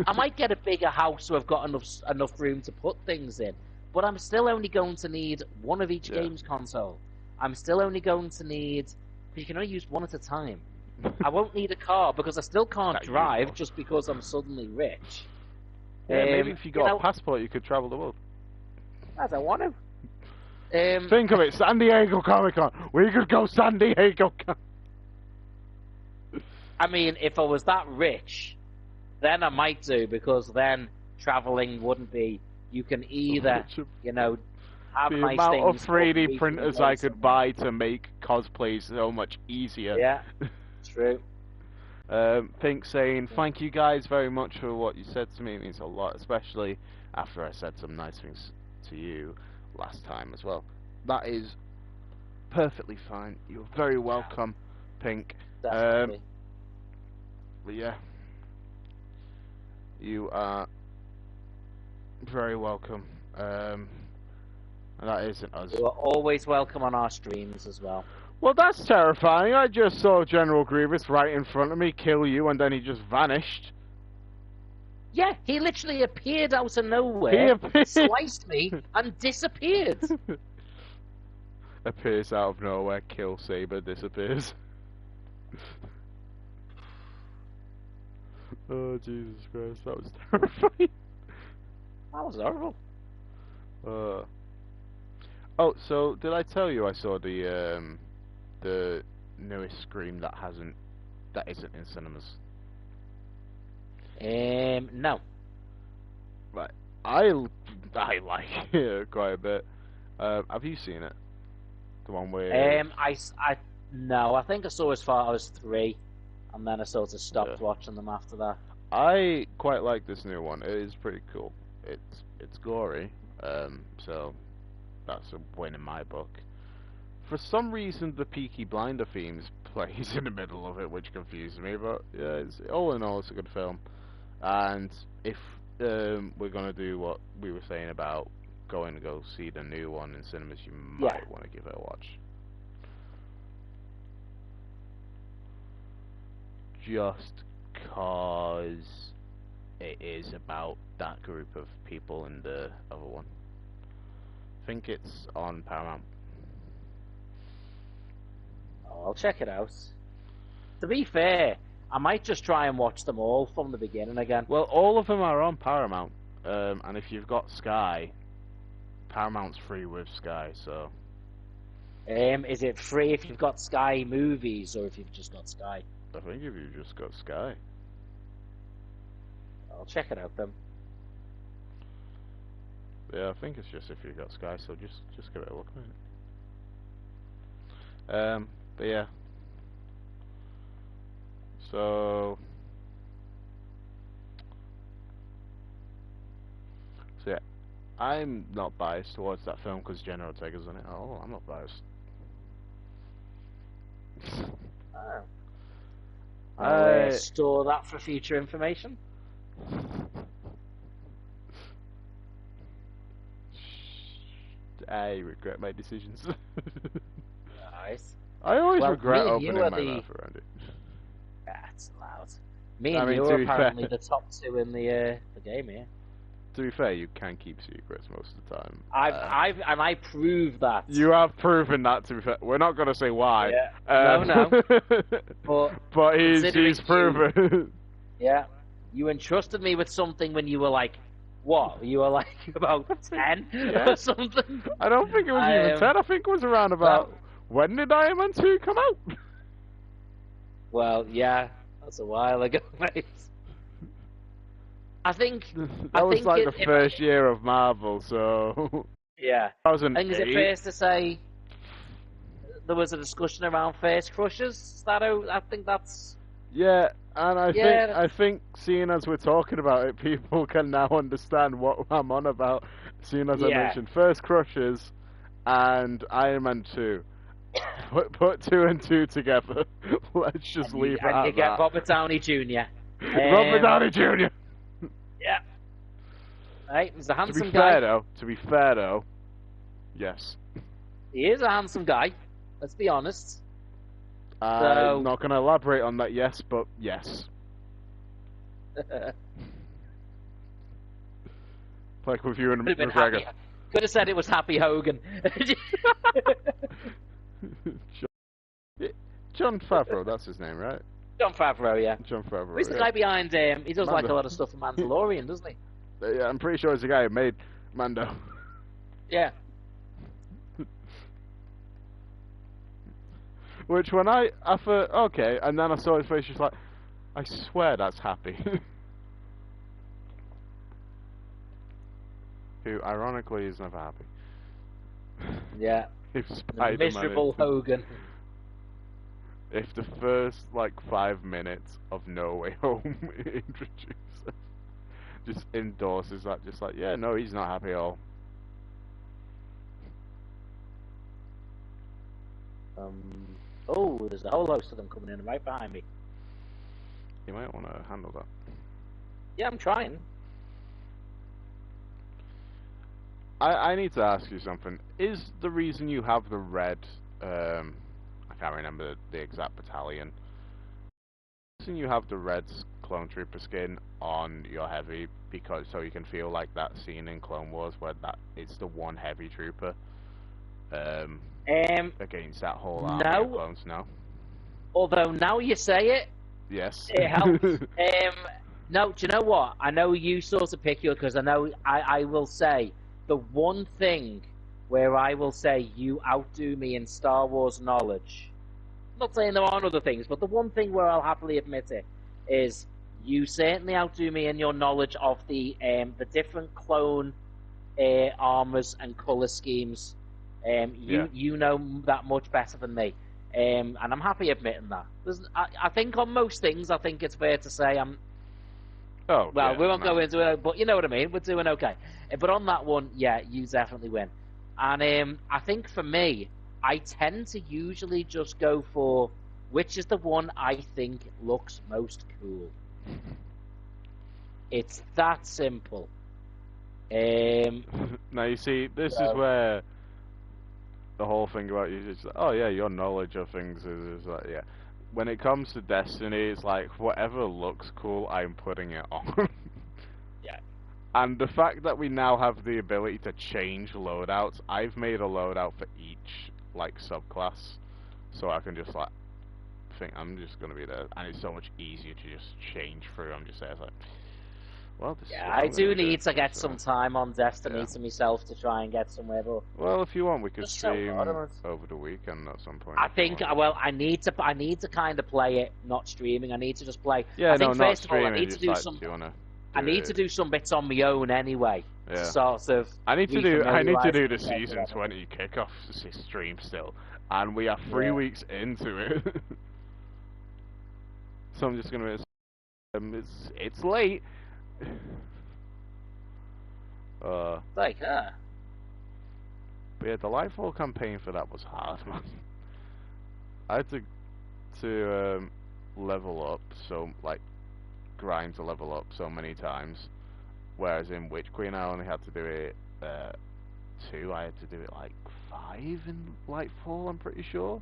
I might get a bigger house so I've got enough room to put things in, but I'm still only going to need one of each game's console. I'm still only going to need, because you can only use one at a time. I won't need a car because I still can't drive just because I'm suddenly rich. Yeah, maybe if you got a passport, you could travel the world. I don't want to. Think of it, San Diego Comic Con. We could go San Diego. I mean, if I was that rich, then I might do, because then traveling wouldn't be. You can either, have the nice amount things. of 3D printers I could buy to make cosplays so much easier. Yeah, true. Pink saying, "Thank you guys very much for what you said to me. It means a lot, especially after I said some nice things to you last time as well." That is perfectly fine. You're very welcome, Pink. Definitely. But yeah, you are very welcome. And that isn't us. You are always welcome on our streams as well. Well, that's terrifying. I just saw General Grievous right in front of me kill you, and then he just vanished. Yeah, he literally appeared out of nowhere, sliced me, and disappeared. Appears out of nowhere, kill Saber, disappears. Oh, Jesus Christ, that was terrifying. That was horrible. Oh, so did I tell you I saw the newest Scream that isn't in cinemas? No. Right, I like it quite a bit. Have you seen it? The one where no, I think I saw as far as 3, and then I sort of stopped watching them after that. I quite like this new one. It is pretty cool. It's gory, so that's a win in my book. For some reason, the Peaky Blinder themes plays in the middle of it, which confuses me. But yeah, all in all, it's a good film. And if we're gonna do what we were saying about going to go see the new one in cinemas, you might want to give it a watch. Just cause it is about that group of people in the other one. I think it's on Paramount. Oh, I'll check it out. To be fair, I might just try and watch them all from the beginning again. Well, all of them are on Paramount, and if you've got Sky, Paramount's free with Sky, so... Is it free if you've got Sky Movies, or if you've just got Sky? I think if you've just got Sky. I'll check it out then. Yeah, I think it's just if you've got Sky, so just give it a look, mate. But yeah. So yeah, I'm not biased towards that film because Jenna Ortega's in it. Oh, I'm not biased. Oh. I'll store that for future information. I regret my decisions. Nice. I always regret opening my mouth around it. That's loud. Me and you are apparently the top two in the game here. To be fair, you can keep secrets most of the time. I prove that. You have proven that. To be fair, we're not going to say why. Yeah. No. But he's proven. Yeah. You entrusted me with something when you were like, what? You were like about 10 or something. I don't think it was even 10. I think it was around about. No. When did Iron Man 2 come out? Well, yeah, that's a while ago, mate. I think that was like the first year of Marvel, so yeah. I think is it fair to say there was a discussion around face crushers? I think that's and I think seeing as we're talking about it, people can now understand what I'm on about. Seeing as I mentioned First Crushers and Iron Man 2. Put 2 and 2 together. Let's just leave it at that. And you get Robert Downey Jr. Robert Downey Jr. Yeah. Right, he's a handsome guy. To be fair though, yes. He is a handsome guy. Let's be honest. I'm not going to elaborate on that. Yes, but yes. Like with you and McGregor. Could have said it was Happy Hogan. Jon Favreau, that's his name, right? Jon Favreau, yeah. Jon Favreau. He's the guy behind. He does like a lot of stuff in Mandalorian, doesn't he? Yeah, I'm pretty sure he's the guy who made Mando. Yeah. Which when I thought, okay, and then I saw his face, just like, I swear that's Happy. Who, ironically, is never happy. Yeah. The miserable Hogan. If the first, 5 minutes of No Way Home introduces, just endorses that, just like, yeah, no, he's not happy at all. There's a whole host of them coming in right behind me. You might want to handle that. Yeah, I'm trying. I need to ask you something. Is the reason you have the red, I can't remember the exact battalion, the reason you have the red clone trooper skin on your heavy, because so you can feel like that scene in Clone Wars where it's the one heavy trooper against that whole army of clones? No. Although now you say it, yes, it helps. No, do you know what? I know you sort of pick your, because I know I will say the one thing where I will say you outdo me in Star Wars knowledge. I'm not saying there aren't other things, but the one thing where I'll happily admit it is you certainly outdo me in your knowledge of the different clone armors and color schemes. You know that much better than me, and I'm happy admitting that. I think on most things, I think it's fair to say I'm. Oh, well, we won't go into it, but you know what I mean. We're doing okay. But on that one, yeah, you definitely win. And I think for me, I tend to usually just go for which is the one I think looks most cool. It's that simple. Now you see, this is where the whole thing about you is, oh yeah, your knowledge of things is like, yeah. When it comes to Destiny, it's like, whatever looks cool, I'm putting it on. Yeah. And the fact that we now have the ability to change loadouts, I've made a loadout for each, subclass. So I can just, think I'm just going to be there. And it's so much easier to just change through. I'm just there, it's like, well, this yeah, I do need to get some time on Destiny to myself to try and get somewhere. But well, if you want, we could stream over the weekend at some point. I think, I need to kind of play it, not streaming. I need to just play. Yeah, I think no, first of all, I need to do some. I need to do some bits on my own anyway. Yeah. sort of I need to do the myself with season everything. 20 kickoff stream still, and we are 3 weeks into it. So I'm just gonna it's late. Like, But yeah, the Lightfall campaign for that was hard, man. I had to level up, so like grind to level up so many times. Whereas in Witch Queen I only had to do it 2. I had to do it like 5 in Lightfall, I'm pretty sure.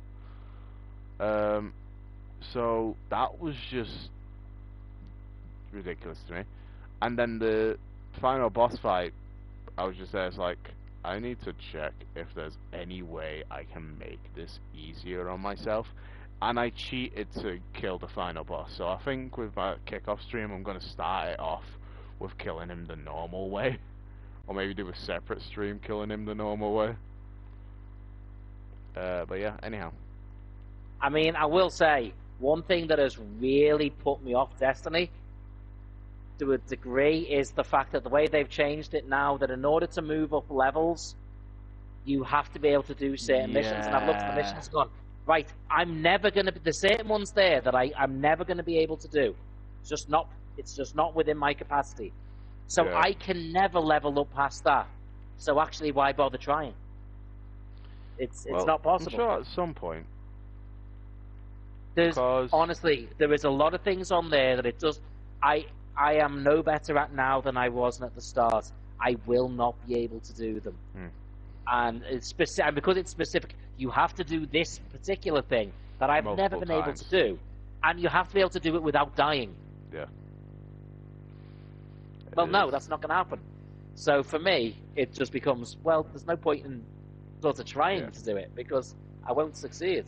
So that was just ridiculous to me. And then the final boss fight, I was just there, it's like, I need to check if there's any way I can make this easier on myself. And I cheated to kill the final boss, so I think with my kickoff stream I'm going to start it off with killing him the normal way. Or maybe do a separate stream killing him the normal way. But yeah, anyhow. I mean, I will say, one thing that has really put me off Destiny, to a degree, is the fact that the way they've changed it now, that in order to move up levels, you have to be able to do certain missions. And I've looked at the missions and gone, right, I'm never going to be, the certain ones there that I'm never going to be able to do. It's just not within my capacity. So I can never level up past that. So actually, why bother trying? It's not possible. I'm sure at some point. Honestly, there is a lot of things on there that it does. I am no better at now than I wasn't at the start. I will not be able to do them. And it's specific, because it's specific. You have to do this particular thing that I've never been able to do, and you have to be able to do it without dying. Yeah. Well, no, that's not going to happen. So for me, it just becomes, well, there's no point in sort of trying to do it because I won't succeed.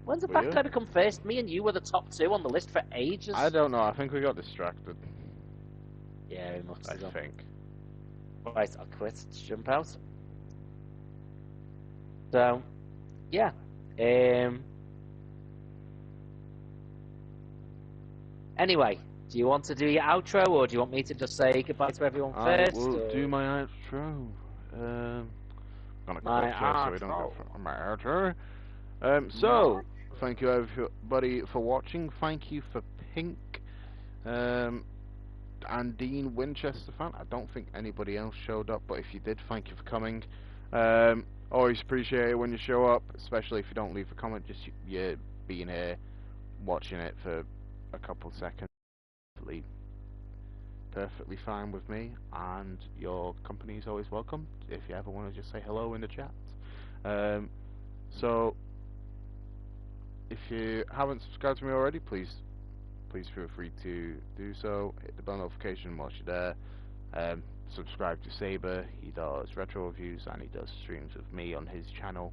When's the back guy become first? Me and you were the top 2 on the list for ages. I don't know. I think we got distracted. Yeah, we must have done. I think. Right, I'll quit. Let's jump out. So, yeah. Anyway, do you want to do your outro, or do you want me to just say goodbye to everyone first? I will do my outro. I'm gonna quit so we don't go for my outro. So, thank you everybody for watching. Thank you for Pink. And Dean Winchester fan. I don't think anybody else showed up, but if you did, thank you for coming. Always appreciate it when you show up, especially if you don't leave a comment, just you being here, watching it for a couple seconds. Perfectly fine with me, and your company is always welcome if you ever want to just say hello in the chat. So, if you haven't subscribed to me already, please feel free to do so. Hit the bell notification whilst you're there. Subscribe to Saber. He does retro reviews and he does streams with me on his channel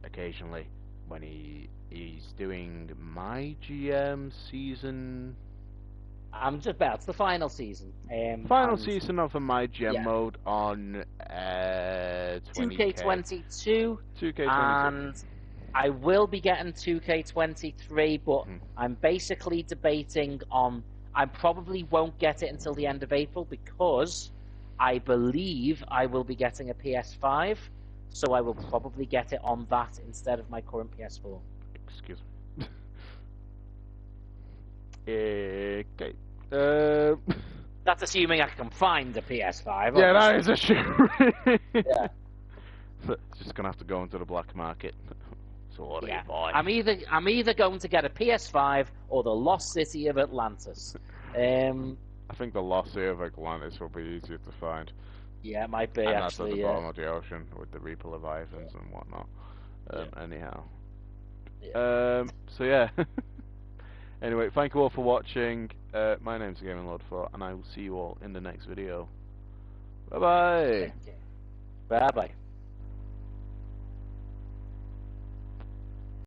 occasionally when he's doing my GM season. I'm just about. It's the final season. Final season of the my GM mode on 2K22. 2K22. And I will be getting 2K23, but I'm basically debating on. I probably won't get it until the end of April because I believe I will be getting a PS5, so I will probably get it on that instead of my current PS4. Excuse me. Okay. That's assuming I can find a PS5. Yeah, that is assuming. Yeah. It's just gonna have to go into the black market. Sorry, boy. I'm either going to get a PS5 or the Lost City of Atlantis. I think the Lost City of Atlantis will be easier to find. Yeah, it might be, and actually. That's at the bottom of the ocean with the Reaper Leviathans and whatnot. Anyhow. So yeah. Anyway, thank you all for watching. My name's Gaming Lord 4, and I will see you all in the next video. Bye bye. Bye bye.